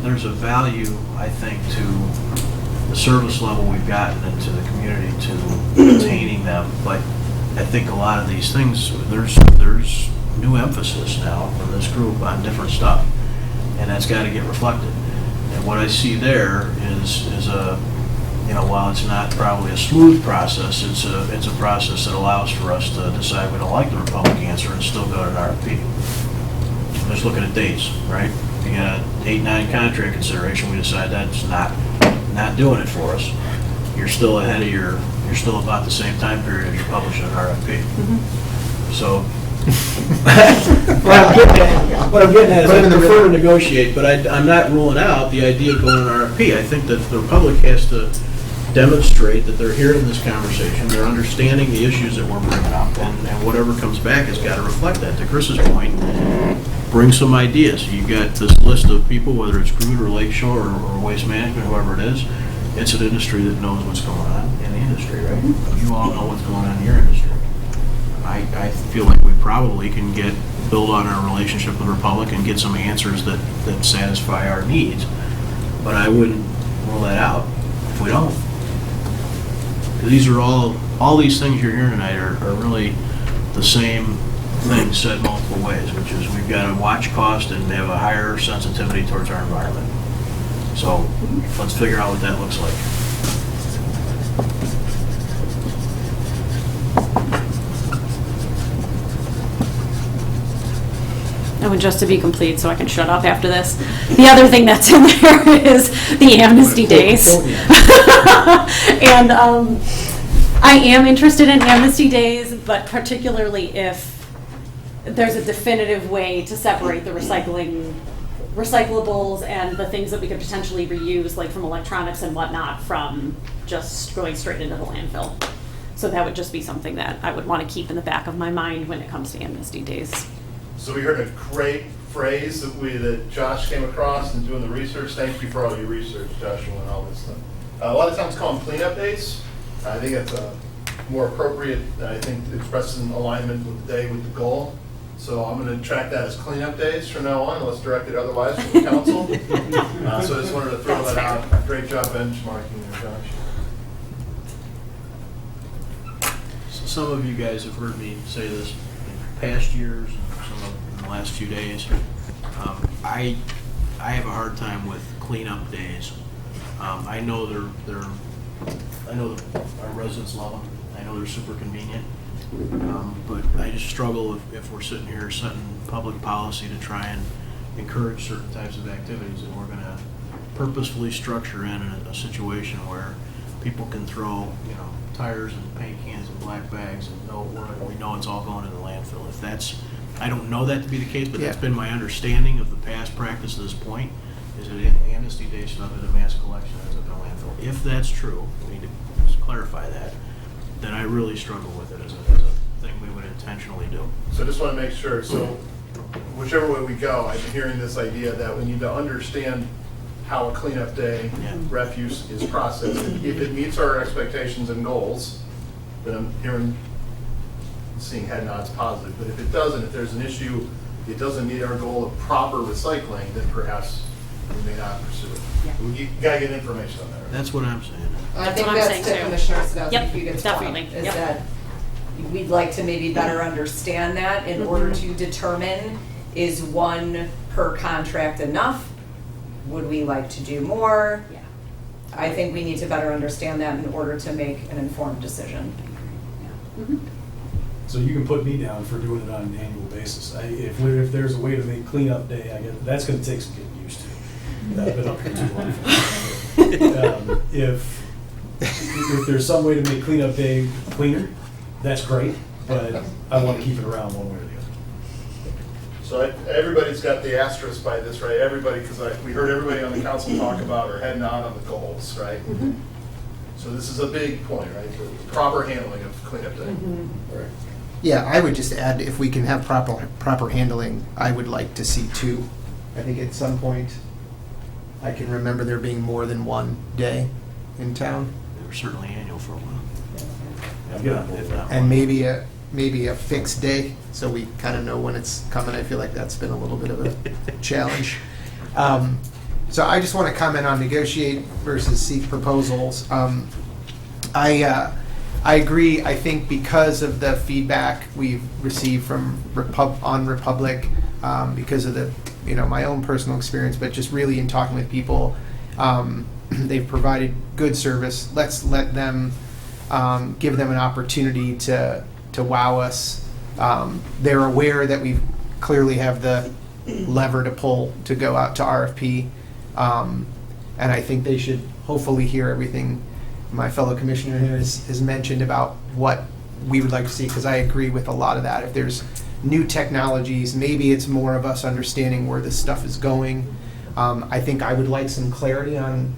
There's a value, I think, to the service level we've gotten into the community to attaining them, but I think a lot of these things, there's new emphasis now from this group on different stuff, and that's got to get reflected. And what I see there is a, while it's not probably a smooth process, it's a process that allows for us to decide we don't like the Republican answer and still go to an RFP. Just looking at dates, right? You got an 8-9 contract consideration, we decide that's not doing it for us. you're still ahead of you're still about the same time period as you're publishing an RFP. So, what I'm getting at is I prefer to negotiate, but I'm not ruling out the idea of going to RFP. I think that the Republic has to demonstrate that they're hearing this conversation, they're understanding the issues that we're bringing up, and whatever comes back has got to reflect that. To Chris's point, bring some ideas. You've got this list of people, whether it's Groot or Lakeshore or Waste Management, whoever it is. It's an industry that knows what's going on in the industry, right? You all know what's going on in your industry. I feel like we probably can build on our relationship with Republic and get some answers that satisfy our needs. But I wouldn't rule that out if we don't. These are all these things you're hearing tonight are really the same thing said multiple ways, which is we've got to watch cost and have a higher sensitivity towards our environment. So let's figure out what that looks like. Oh, and just to be complete, so I can shut up after this, the other thing that's in there is the amnesty days. And I am interested in amnesty days, but particularly if there's a definitive way to separate the recyclables and the things that we could potentially reuse, like from electronics and whatnot, from just going straight into the landfill. So that would just be something that I would want to keep in the back of my mind when it comes to amnesty days. So we heard a great phrase that Josh came across in doing the research. Thank you for all your research, Joshua, and all this stuff. A lot of times call them cleanup days. I think that's more appropriate. I think it expresses an alignment with the day, with the goal. So I'm going to track that as cleanup days from now on, unless directed otherwise from the council. So I just wanted to throw that out. Great job benchmarking there, Josh. Some of you guys have heard me say this in past years, some of in the last few days. I have a hard time with cleanup days. I know I know our residents love them. I know they're super convenient. But I just struggle if we're sitting here setting public policy to try and encourage certain types of activities, and we're going to purposefully structure in a situation where people can throw, tires and paint cans and black bags, and we know it's all going in the landfill. If that's, I don't know that to be the case, but that's been my understanding of the past practice to this point, is that amnesty day should not be a mass collection ends up in a landfill. If that's true, we need to just clarify that. Then I really struggle with it as a thing we would intentionally do. So I just want to make sure, so whichever way we go, I'm hearing this idea that we need to understand how a cleanup day refuse is processed. If it meets our expectations and goals, then I'm seeing head nods positive. But if it doesn't, if there's an issue, it doesn't meet our goal of proper recycling, then perhaps we may not pursue it. We gotta get information on that. Right? That's what I'm saying. I think what I'm that's saying, to too. Commissioner Sadowski, Yep, if you get definitely, is yep. that we'd like to maybe better understand that in order to determine, is one per contract enough? Would we like to do more? Yeah. I think we need to better understand that in order to make an informed decision. So you can put me down for doing it on an annual basis. If there's a way to make cleanup day, I guess that's going to take some getting used to. I've been up here too long. If there's some way to make cleanup day cleaner, that's great, but I want to keep it around one way or the other. So everybody's got the asterisk by this, right? Everybody, because we heard everybody on the council talk about or head nod on the goals, right? So this is a big point, right? The proper handling of cleanup day. Right. Yeah, I would just add, if we can have proper handling, I would like to see two. I think at some point, I can remember there being more than one day in town. They were certainly annual for a while. If not And maybe a fixed day, so we kind of know when it's coming. I feel like that's been a little bit of a challenge. So I just want to comment on negotiate versus seek proposals. I agree. I think because of the feedback we've received from Republic, because of the my own personal experience, but just really in talking with people, they've provided good service. Let's let them give them an opportunity to wow us. They're aware that we clearly have the lever to pull to go out to RFP, and I think they should hopefully hear everything my fellow commissioner here has mentioned about what we would like to see, because I agree with a lot of that. If there's new technologies, maybe it's more of us understanding where this stuff is going. I think I would like some clarity on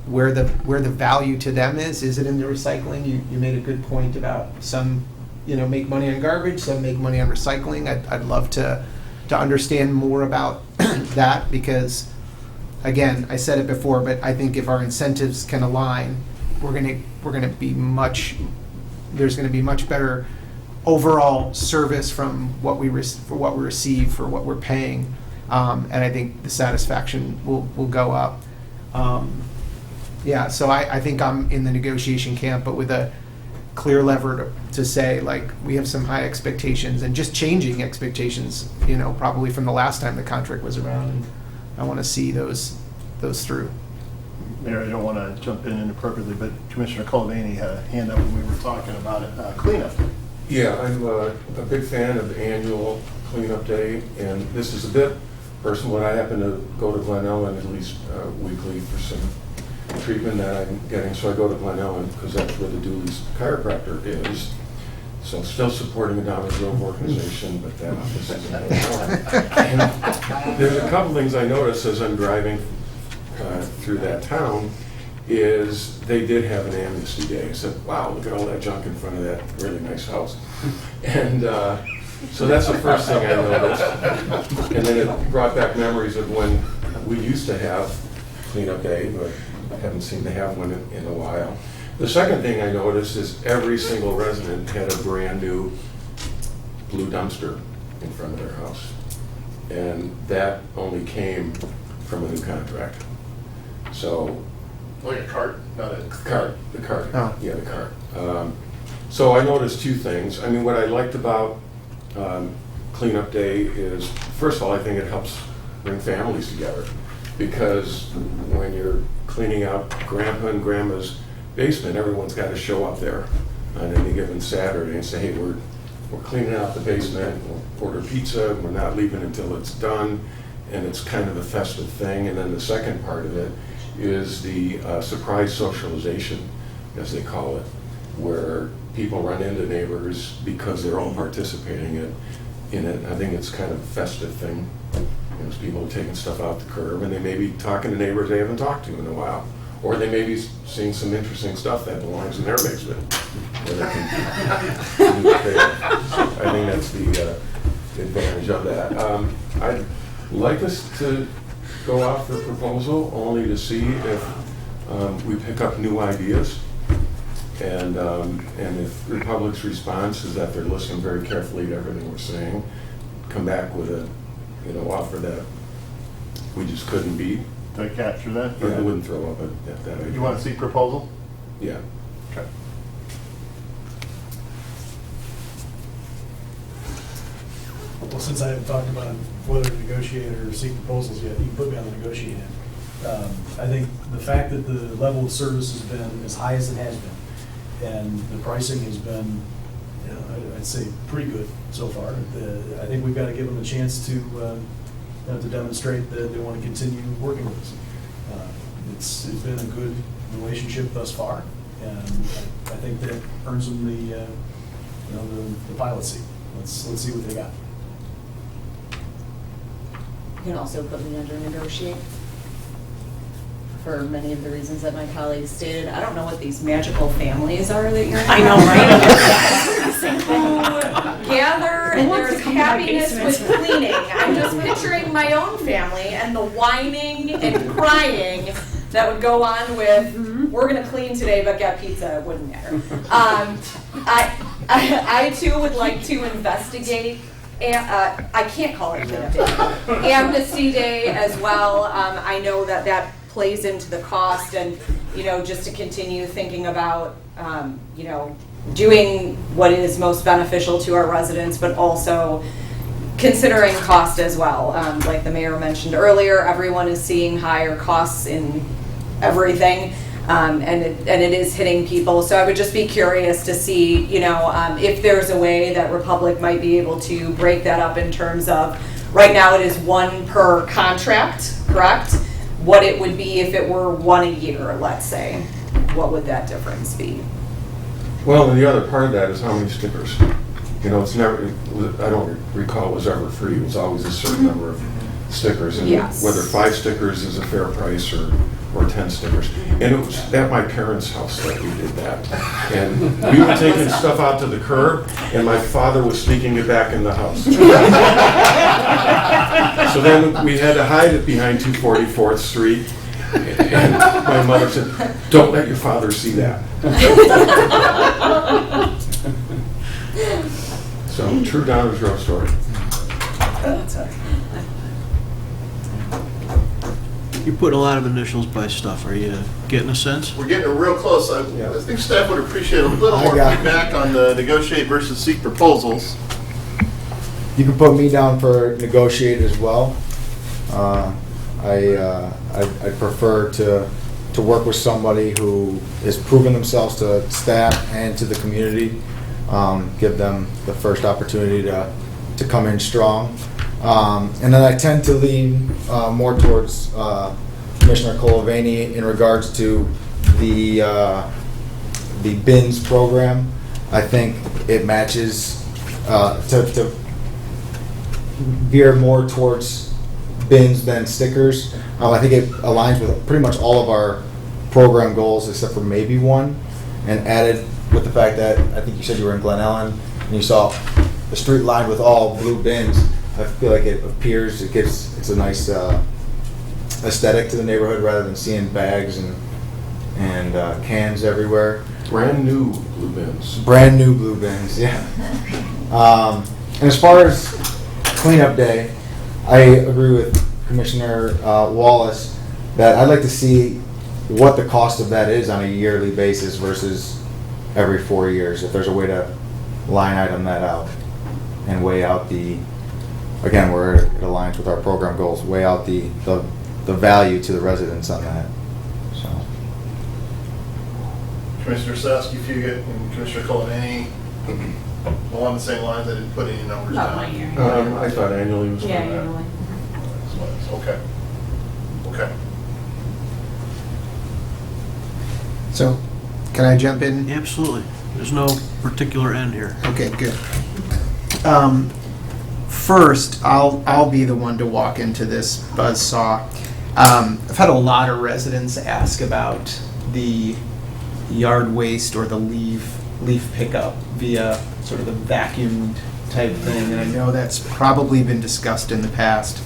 where the value to them is. Is it in the recycling? You made a good point about some, make money on garbage, some make money on recycling. I'd love to understand more about that, because, again, I said it before, but I think if our incentives can align, there's going to be much better overall service from what we receive for what we're paying, and I think the satisfaction will go up. So I think I'm in the negotiation camp, but with a clear lever to say, like, we have some high expectations, and just changing expectations, probably from the last time the contract was around, and I want to see those through. Mayor, I don't want to jump in inappropriately, but Commissioner Cullivaney had a hand up when we were talking about it, cleanup. Yeah, I'm a big fan of the annual cleanup day, and this is a bit personal, but I happen to go to Glen Ellen at least weekly for some treatment that I'm getting, so I go to Glen Ellen because that's where the Dooley's chiropractor is. So still supporting the Downers Grove organization, but that office is in Glen Ellen. And there's a couple things I noticed as I'm driving through that town, is they did have an amnesty day. I said, wow, look at all that junk in front of that really nice house. And so that's the first thing I noticed. And then it brought back memories of when we used to have cleanup day, but I haven't seemed to have one in a while. The second thing I noticed is every single resident had a brand new blue dumpster in front of their house. And that only came from a new contract. So, like a cart, not a cart. The cart. Oh. Yeah, the cart. So I noticed two things. I mean, what I liked about Cleanup Day is, first of all, I think it helps bring families together, because when you're cleaning out Grandpa and Grandma's basement, everyone's got to show up there on any given Saturday and say, hey, we're cleaning out the basement, we'll order pizza, we're not leaving until it's done, and it's kind of a festive thing. And then the second part of it is the surprise socialization, as they call it, where people run into neighbors because they're all participating in it. I think it's kind of a festive thing. There's people taking stuff out the curb, and they may be talking to neighbors they haven't talked to in a while. Or they may be seeing some interesting stuff that belongs in their basement. Where they can do I think that's the advantage of that. I'd like us to go out for proposal, only to see if we pick up new ideas. And if Republic's response is that they're listening very carefully to everything we're saying, come back with a offer that we just couldn't beat. Did I capture that? Yeah, I wouldn't throw up at that idea. You want to see proposal? Yeah. Okay. Well, since I haven't talked about whether to negotiate or seek proposals yet, you can put me on the negotiating end. I think the fact that the level of service has been as high as it has been, and the pricing has been, I'd say, pretty good so far. I think we've got to give them a chance to demonstrate that they want to continue working with us. It's been a good relationship thus far, and I think that earns them the pilot seat. Let's see what they got. You can also put me under negotiate for many of the reasons that my colleagues stated. I don't know what these magical families are that you're in. I know, right? Who gather and there's happiness with cleaning. I'm just picturing my own family and the whining and crying that would go on with, we're going to clean today but get pizza. It wouldn't matter. I too would like to investigate. I can't call it Cleanup Day. Amnesty Day as well. I know that plays into the cost, and just to continue thinking about doing what is most beneficial to our residents, but also considering cost as well. Like the mayor mentioned earlier, everyone is seeing higher costs in everything. And it is hitting people. So I would just be curious to see, if there's a way that Republic might be able to break that up in terms of, right now it is one per contract, correct? What it would be if it were one a year, let's say. what would that difference be? Well, and the other part of that is how many stickers. You know, it's never, I don't recall it was ever free. It was always a certain number of stickers. And Yes. whether 5 stickers is a fair price or 10 stickers. And it was at my parents' house that we did that. And we were taking stuff out to the curb, and my father was sneaking it back in the house. So then we had to hide it behind 244th Street. And my mother said, "Don't let your father see that." So, true Downers Grove story. You put a lot of initials by stuff. Are you getting a sense? We're getting real close. I think staff would appreciate a little more feedback on the negotiate versus seek proposals. You can put me down for negotiate as well. I prefer to work with somebody who has proven themselves to staff and to the community. Give them the first opportunity to come in strong. And then I tend to lean more towards Commissioner Colavani in regards to the bins program. I think it matches to veer more towards bins than stickers. I think it aligns with pretty much all of our program goals except for maybe one, and added with the fact that I think you said you were in Glen Ellen and you saw the street lined with all blue bins. I feel like it appears, it's a nice aesthetic to the neighborhood rather than seeing bags and cans everywhere. Brand new blue bins. Brand new blue bins, yeah. And as far as cleanup day, I agree with Commissioner Wallace that I'd like to see what the cost of that is on a yearly basis versus every 4 years. If there's a way to line item that out and weigh out again, where it aligns with our program goals, weigh out the value to the residents on that. So, Commissioner Sasky, Fugit, and Commissioner Colavani, along the same lines. I didn't put any numbers down. I thought annually was Yeah, for that. annually. Okay. Okay. So, can I jump in? Absolutely. There's no particular end here. Okay, good. First, I'll be the one to walk into this buzzsaw. I've had a lot of residents ask about the yard waste or the leaf pickup via sort of the vacuumed type thing, and I know that's probably been discussed in the past.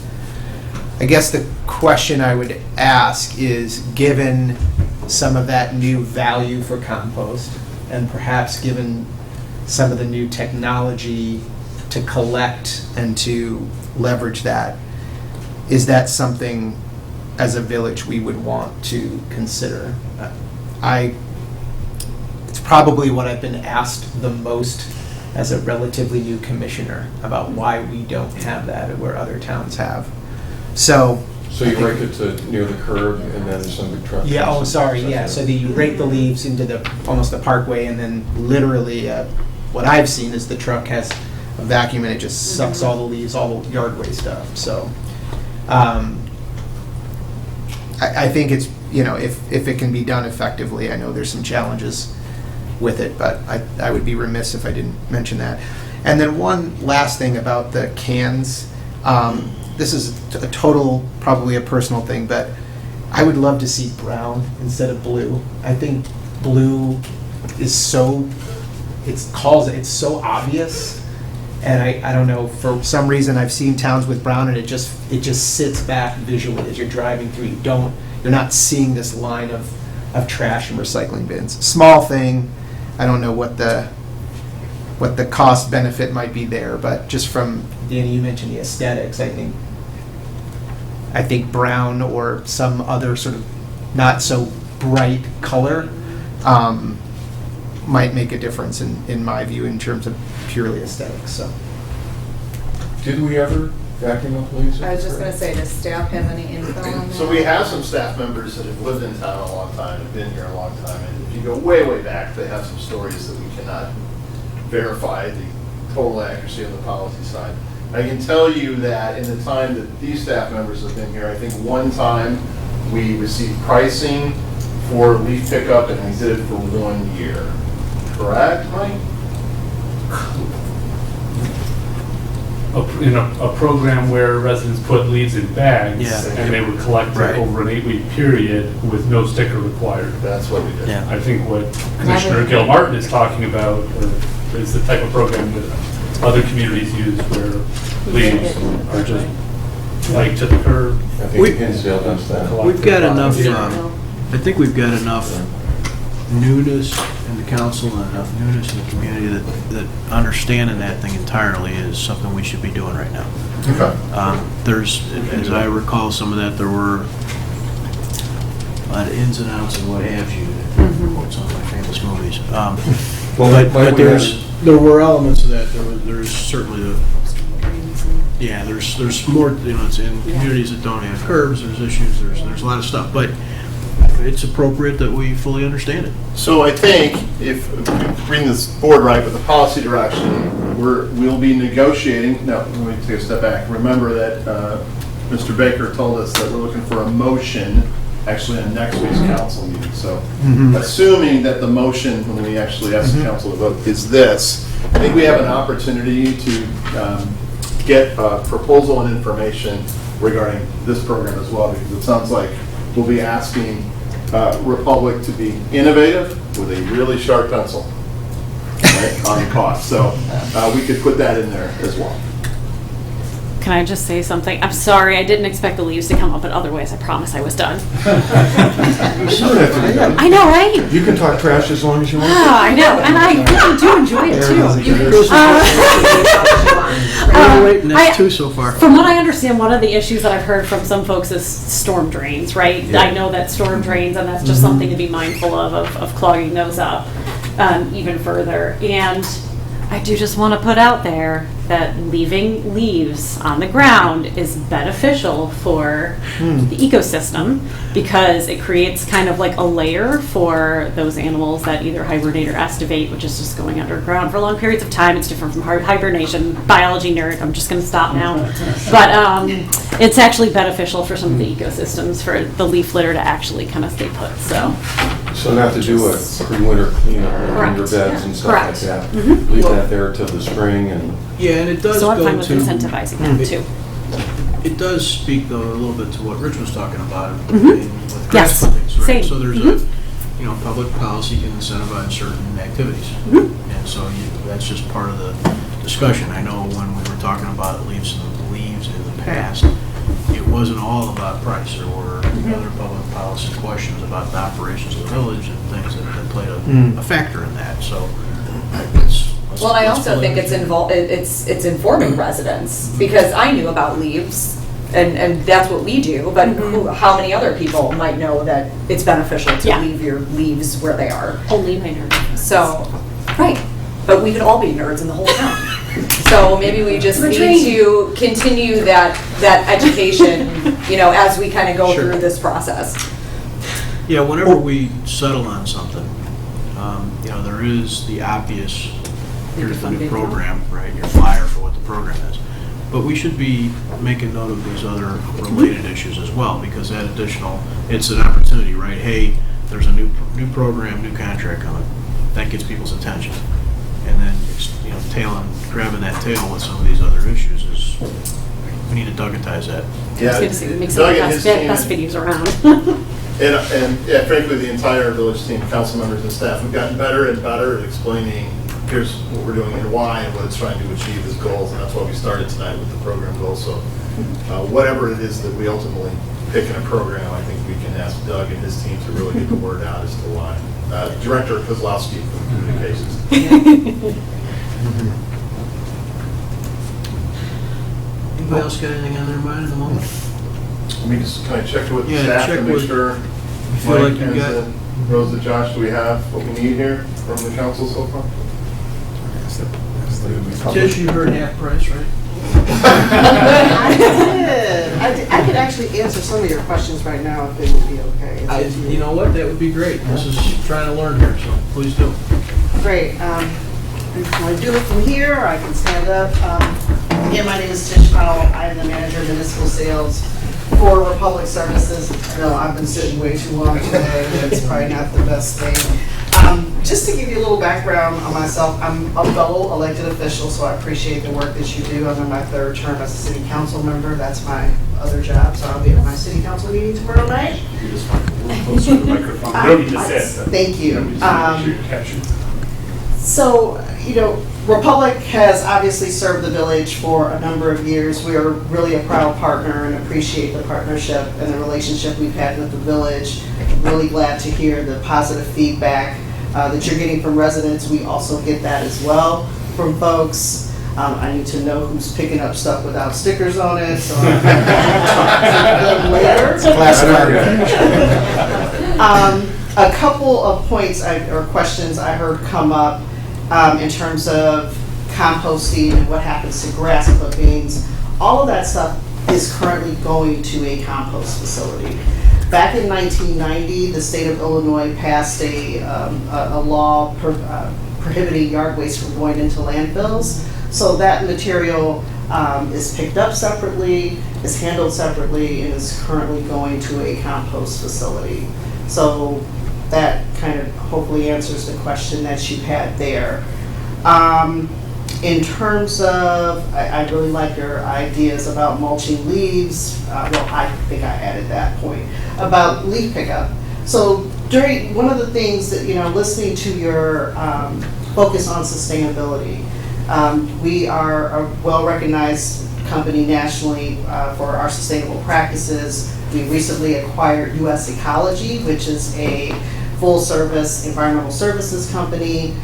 I guess the question I would ask is, given some of that new value for compost, and perhaps given some of the new technology to collect and to leverage that, is that something as a village we would want to consider? It's probably what I've been asked the most as a relatively new commissioner about why we don't have that where other towns have. So you rake it to near the curb and then some big truck? Yeah, oh, sorry, yeah, so you rake the leaves into almost the parkway, and then literally, what I've seen is the truck has a vacuum and it just sucks all the leaves, all the yard waste up, so. I think it's, if it can be done effectively, I know there's some challenges with it, but I would be remiss if I didn't mention that. And then one last thing about the cans. This is a total, probably a personal thing, but I would love to see brown instead of blue. I think blue is so so obvious, and I don't know, for some reason I've seen towns with brown and it just sits back visually as you're driving through. You're not seeing this line of trash and recycling bins. Small thing, I don't know what the cost benefit might be there, but just from, Danny, you mentioned the aesthetics, I think brown or some other sort of not so bright color might make a difference in my view in terms of purely aesthetics. So, did we ever vacuum up leaves? I was just going to say, does staff have any info on that? So we have some staff members that have lived in town a long time, have been here a long time, and if you go way, way back, they have some stories that we cannot verify the total accuracy on the policy side. I can tell you that in the time that these staff members have been here, I think one time we received pricing for leaf pickup, and we did it for 1 year. Correct, Mike? A program where residents put leaves in bags, Yeah. and they would collect Right. it over an 8-week period with no sticker required. That's what we did. Yeah. I think what Commissioner Gilmartin is talking about is the type of program that other communities use where leaves are just laid to the curb. I think Hinsdale does that. We've got enough, Yeah. I think we've got enough newness in the council and enough newness in the community that understanding that thing entirely is something we should be doing right now. Okay. There's, as I recall some of that, there were a lot of ins and outs and what have you, to quote some of my famous movies. But there were elements of that. There's certainly there's more, it's in communities that don't have curbs, there's issues, there's a lot of stuff, but it's appropriate that we fully understand it. So I think if reading this board right with the policy direction, we'll be negotiating. Now, let me take a step back. Remember that Mr. Baker told us that we're looking for a motion actually on next week's council meeting. So assuming that the motion, when we actually ask the council to vote, is this, I think we have an opportunity to get proposal and information regarding this program as well, because it sounds like we'll be asking Republic to be innovative with a really sharp pencil, right, on cost. So we could put that in there as well. Can I just say something? I'm sorry, I didn't expect the leaves to come up, but otherwise I promise I was done. I know, right? You can talk trash as long as you want. Ah, I know, and I really do enjoy it too. That's two so far. From what I understand, one of the issues that I've heard from some folks is storm drains, right? Yeah. I know that storm drains, and that's just something to be mindful of clogging those up even further. And I do just want to put out there that leaving leaves on the ground is beneficial for the ecosystem because it creates kind of like a layer for those animals that either hibernate or estivate, which is just going underground for long periods of time. It's different from hibernation. Biology nerd, I'm just going to stop now. But it's actually beneficial for some of the ecosystems for the leaf litter to actually kind of stay put. So not to do a pre-winter cleanup in your beds and stuff like that. Leave that there till the spring and. Yeah, and it does So I'm go fine with to incentivizing that too. It does speak though a little bit to what Rich was talking about with Yes, grass clippings, right? same. So there's public policy can incentivize certain activities, and so that's just part of the discussion. I know when we were talking about leaves in the past, it wasn't all about price. There were other public policy questions about the operations of the village and things that played a factor in that. So Well, and I also think it's informing residents, because I knew about leaves, and that's what we do, but how many other people might know that it's beneficial to leave your leaves where they are? Only my nerds. So, right, but we could all be nerds in the whole town. So maybe we just need to continue that education, as we kind of go through this process. Yeah, whenever we settle on something, there is the obvious, here's the new program, right, your flyer for what the program is. But we should be making note of these other related issues as well, because that it's an opportunity, right? Hey, there's a new program, new contract coming. That gets people's attention. And then, grabbing that tail with some of these other issues is, we need to Dougatize that. Yeah, make some of the best videos around. And frankly, the entire village team, council members and staff, have gotten better and better at explaining, here's what we're doing and why and what it's trying to achieve as goals. And that's why we started tonight with the program goals. So whatever it is that we ultimately pick in a program, I think we can ask Doug and his team to really get the word out as to why. Director Kozlowski from Communications. Anybody else got anything on their mind at the moment? Let me just kind of check with the Yeah, staff check to make with- sure. You feel like you got- Rosa, Josh, do we have what we need here from the council so far? Tish, you heard half price, right? I did. I could actually answer some of your questions right now if it would be okay. You know what, that would be great. This is trying to learn here, so please do. Great. Can I do it from here, or I can stand up? Again, my name is Tish Powell. I am the manager of municipal sales for Republic Services. No, I've been sitting way too long today. That's probably not the best thing. Just to give you a little background on myself, I'm a fellow elected official, so I appreciate the work that you do. I'm in my 3rd term as a city council member. That's my other job, so I'll be at my city council meeting tomorrow night. You just want a little closer to the microphone. You don't need to sit. Thank you. Capture. So, you know, Republic has obviously served the village for a number of years. We are really a proud partner and appreciate the partnership and the relationship we've had with the village. Really glad to hear the positive feedback that you're getting from residents. We also get that as well from folks. I need to know who's picking up stuff without stickers on it, so I'll talk to them later. A couple of points or questions I heard come up in terms of composting and what happens to grass clippings. All of that stuff is currently going to a compost facility. Back in 1990, the state of Illinois passed a law prohibiting yard waste from going into landfills. So that material is picked up separately, is handled separately, and is currently going to a compost facility. So that kind of hopefully answers the question that you had there. In terms of, I really like your ideas about mulching leaves. Well, I think I added that point about leaf pickup. So during one of the things that, you know, listening to your focus on sustainability, we are a well-recognized company nationally for our sustainable practices. We recently acquired US Ecology, which is a full-service environmental services company.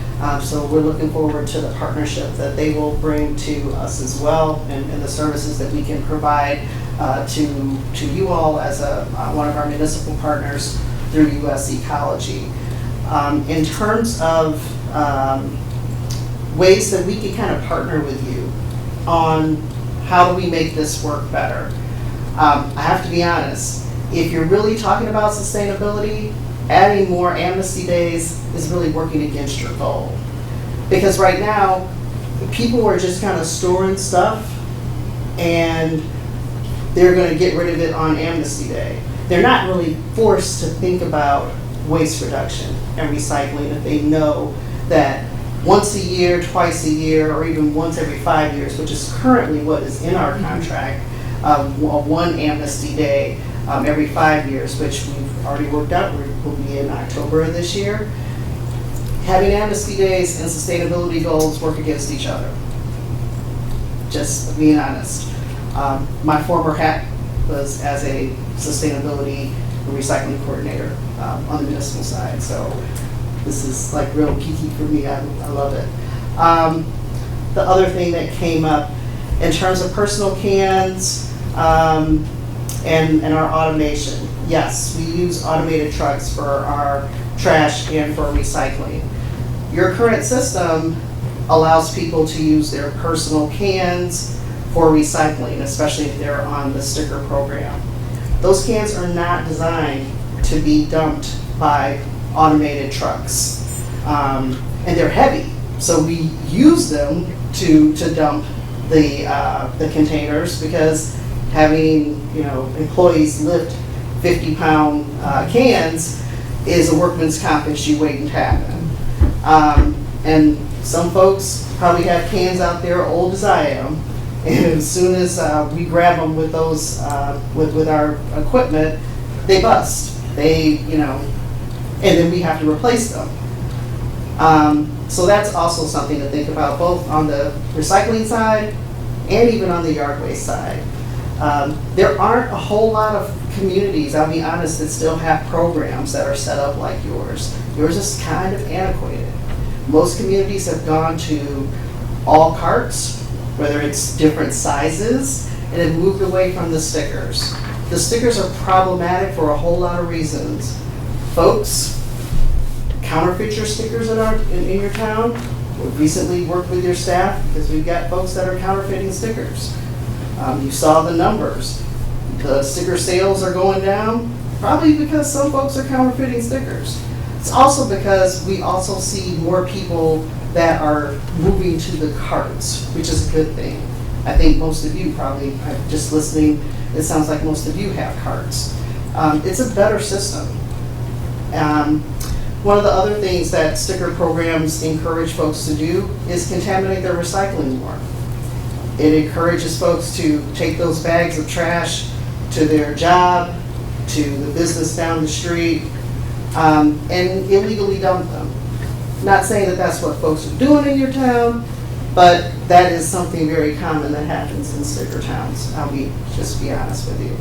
So we're looking forward to the partnership that they will bring to us as well, and the services that we can provide to you all as one of our municipal partners through US Ecology. In terms of ways that we can kind of partner with you on how do we make this work better, I have to be honest, if you're really talking about sustainability, adding more amnesty days is really working against your goal. Because right now, people are just kind of storing stuff and they're going to get rid of it on amnesty day. They're not really forced to think about waste reduction and recycling if they know that once a year, twice a year, or even once every 5 years, which is currently what is in our contract, one amnesty day every 5 years, which we've already worked out, will be in October of this year. Having amnesty days and sustainability goals work against each other. Just being honest. My former hat was as a sustainability and recycling coordinator on the municipal side, so this is like real geeky for me. I love it. The other thing that came up in terms of personal cans and our automation. Yes, we use automated trucks for our trash and for recycling. Your current system allows people to use their personal cans for recycling, especially if they're on the sticker program. Those cans are not designed to be dumped by automated trucks. And they're heavy, so we use them to dump the containers, because having employees lift 50-pound cans is a workman's comp issue waiting to happen. And some folks probably have cans out there old as I am, and as soon as we grab them with those with our equipment, they bust. And then we have to replace them. So that's also something to think about, both on the recycling side and even on the yard waste side. There aren't a whole lot of communities, I'll be honest, that still have programs that are set up like yours. Yours is kind of antiquated. Most communities have gone to all carts, whether it's different sizes, and have moved away from the stickers. The stickers are problematic for a whole lot of reasons. Folks counterfeit your stickers in your town. We recently worked with your staff because we've got folks that are counterfeiting stickers. You saw the numbers. The sticker sales are going down, probably because some folks are counterfeiting stickers. It's also because we also see more people that are moving to the carts, which is a good thing. I think most of you probably, just listening, it sounds like most of you have carts. It's a better system. One of the other things that sticker programs encourage folks to do is contaminate their recycling more. It encourages folks to take those bags of trash to their job, to the business down the street, and illegally dump them. Not saying that that's what folks are doing in your town, but that is something very common that happens in sticker towns. Just be honest with you.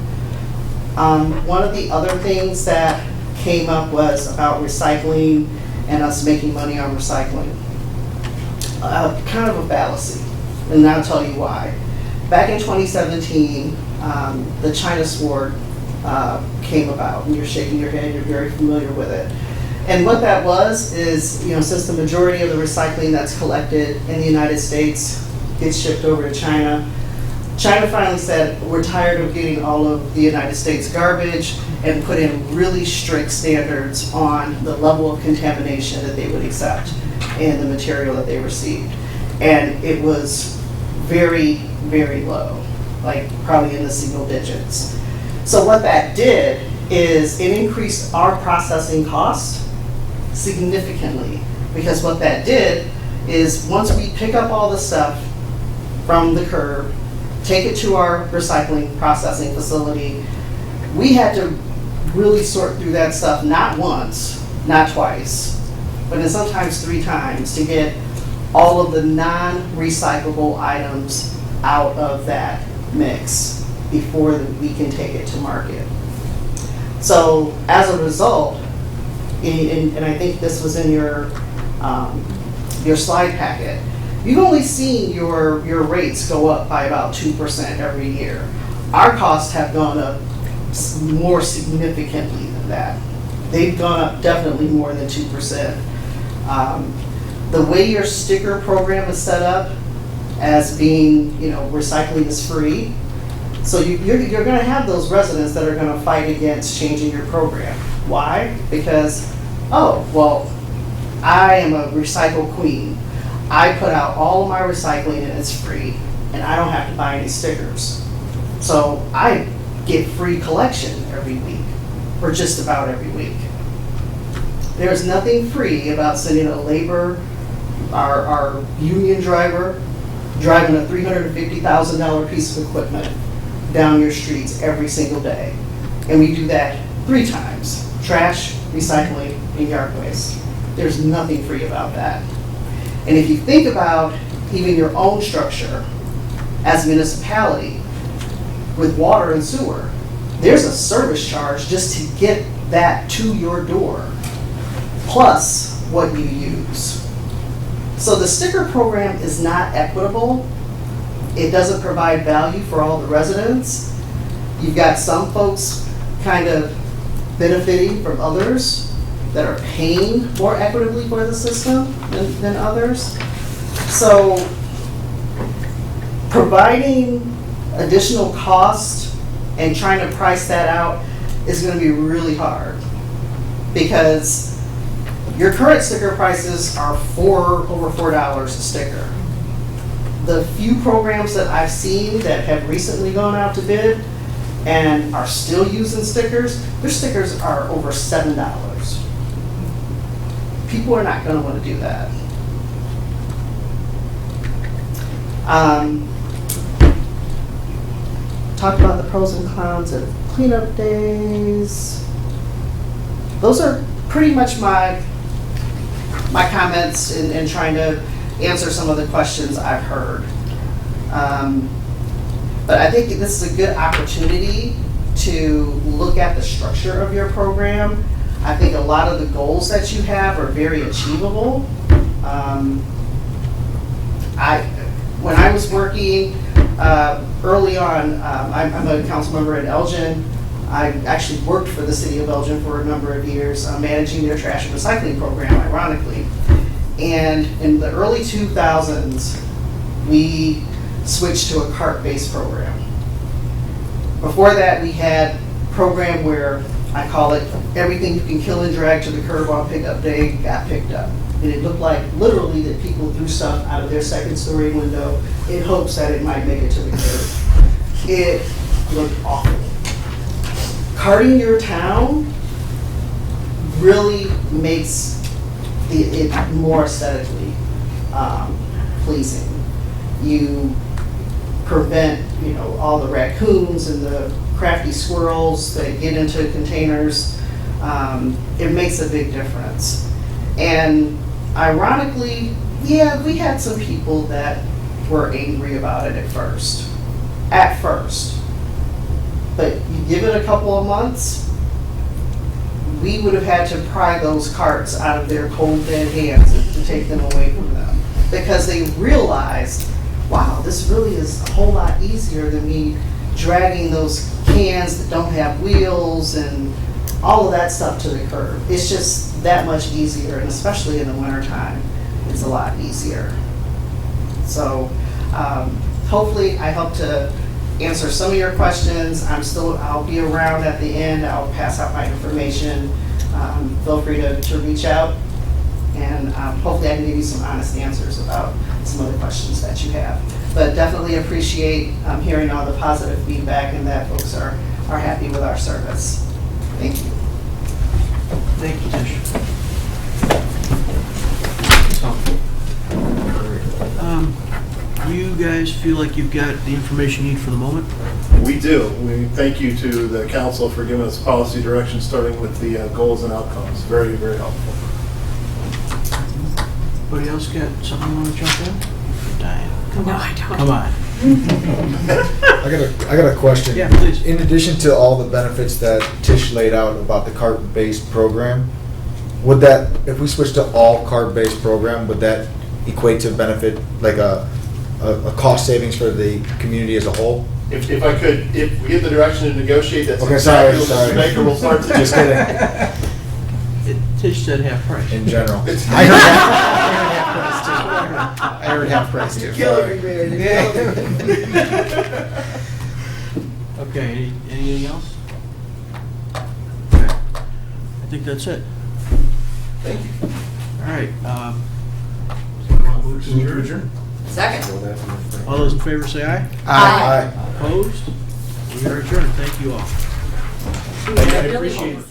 One of the other things that came up was about recycling and us making money on recycling. Kind of a fallacy, and I'll tell you why. Back in 2017, the China Sword came about, and you're shaking your head, you're very familiar with it. And what that was is, since the majority of the recycling that's collected in the United States gets shipped over to China, China finally said, we're tired of getting all of the United States garbage, and put in really strict standards on the level of contamination that they would accept in the material that they received. And it was very, very low, like probably in the single digits. So what that did is it increased our processing costs significantly, because what that did is once we pick up all the stuff from the curb, take it to our recycling processing facility, we had to really sort through that stuff not once, not twice, but then sometimes 3 times to get all of the non-recyclable items out of that mix before we can take it to market. So as a result, and I think this was in your slide packet, you've only seen your rates go up by about 2% every year. Our costs have gone up more significantly than that. They've gone up definitely more than 2%. The way your sticker program is set up as being, recycling is free. So you're going to have those residents that are going to fight against changing your program. Why? Because, I am a recycle queen. I put out all of my recycling and it's free, and I don't have to buy any stickers. So I get free collection every week, or just about every week. There's nothing free about sending a labor, our union driver, driving a $350,000 piece of equipment down your streets every single day. And we do that 3 times: trash, recycling, and yard waste. There's nothing free about that. And if you think about even your own structure as a municipality with water and sewer, there's a service charge just to get that to your door, plus what you use. So the sticker program is not equitable. It doesn't provide value for all the residents. You've got some folks kind of benefiting from others that are paying more equitably for the system than others. So providing additional cost and trying to price that out is going to be really hard, because your current sticker prices are over $4 a sticker. The few programs that I've seen that have recently gone out to bid and are still using stickers, their stickers are over $7. People are not going to want to do that. Talk about the pros and cons of cleanup days. Those are pretty much my comments in trying to answer some of the questions I've heard. But I think this is a good opportunity to look at the structure of your program. I think a lot of the goals that you have are very achievable. When I was working early on, I'm a council member in Elgin. I actually worked for the city of Elgin for a number of years, managing their trash and recycling program, ironically. And in the early 2000s, we switched to a cart-based program. Before that, we had a program where I call it everything you can kill and drag to the curb on pickup day got picked up. And it looked like literally that people threw stuff out of their second-story window in hopes that it might make it to the curb. It looked awful. Carting your town really makes it more aesthetically pleasing. You prevent, all the raccoons and the crafty squirrels that get into containers. It makes a big difference. And ironically, yeah, we had some people that were angry about it at first. But you give it a couple of months, we would have had to pry those carts out of their cold, dead hands to take them away from them. Because they realized, wow, this really is a whole lot easier than me dragging those cans that don't have wheels and all of that stuff to the curb. It's just that much easier, and especially in the wintertime, it's a lot easier. So hopefully I helped to answer some of your questions. I'll be around at the end. I'll pass out my information. Feel free to reach out, and hopefully I can give you some honest answers about some of the questions that you have. But definitely appreciate hearing all the positive feedback and that folks are happy with our service. Thank you. Thank you, Tish. You guys feel like you've got the information you need for the moment? We do. We thank you to the council for giving us policy direction, starting with the goals and outcomes. Very, very helpful. Anybody else got something you want to jump in? Diane. No, I don't. Come on. I got a question. Yeah, please. In addition to all the benefits that Tish laid out about the cart-based program, would that, if we switch to all cart-based program, would that equate to benefit, like a cost savings for the community as a whole? If I could, if we get the direction to negotiate, that's Okay, exactly what sorry. Mr. Baker will start to do. Just kidding. Tish said half price. In general. I heard half price too. Killing me, man. Okay, anything else? Okay. I think that's it. Thank you. All right. Move to adjourn. Second. All those in favor say aye. Aye. Opposed? We are adjourned. Thank you all. I appreciate it.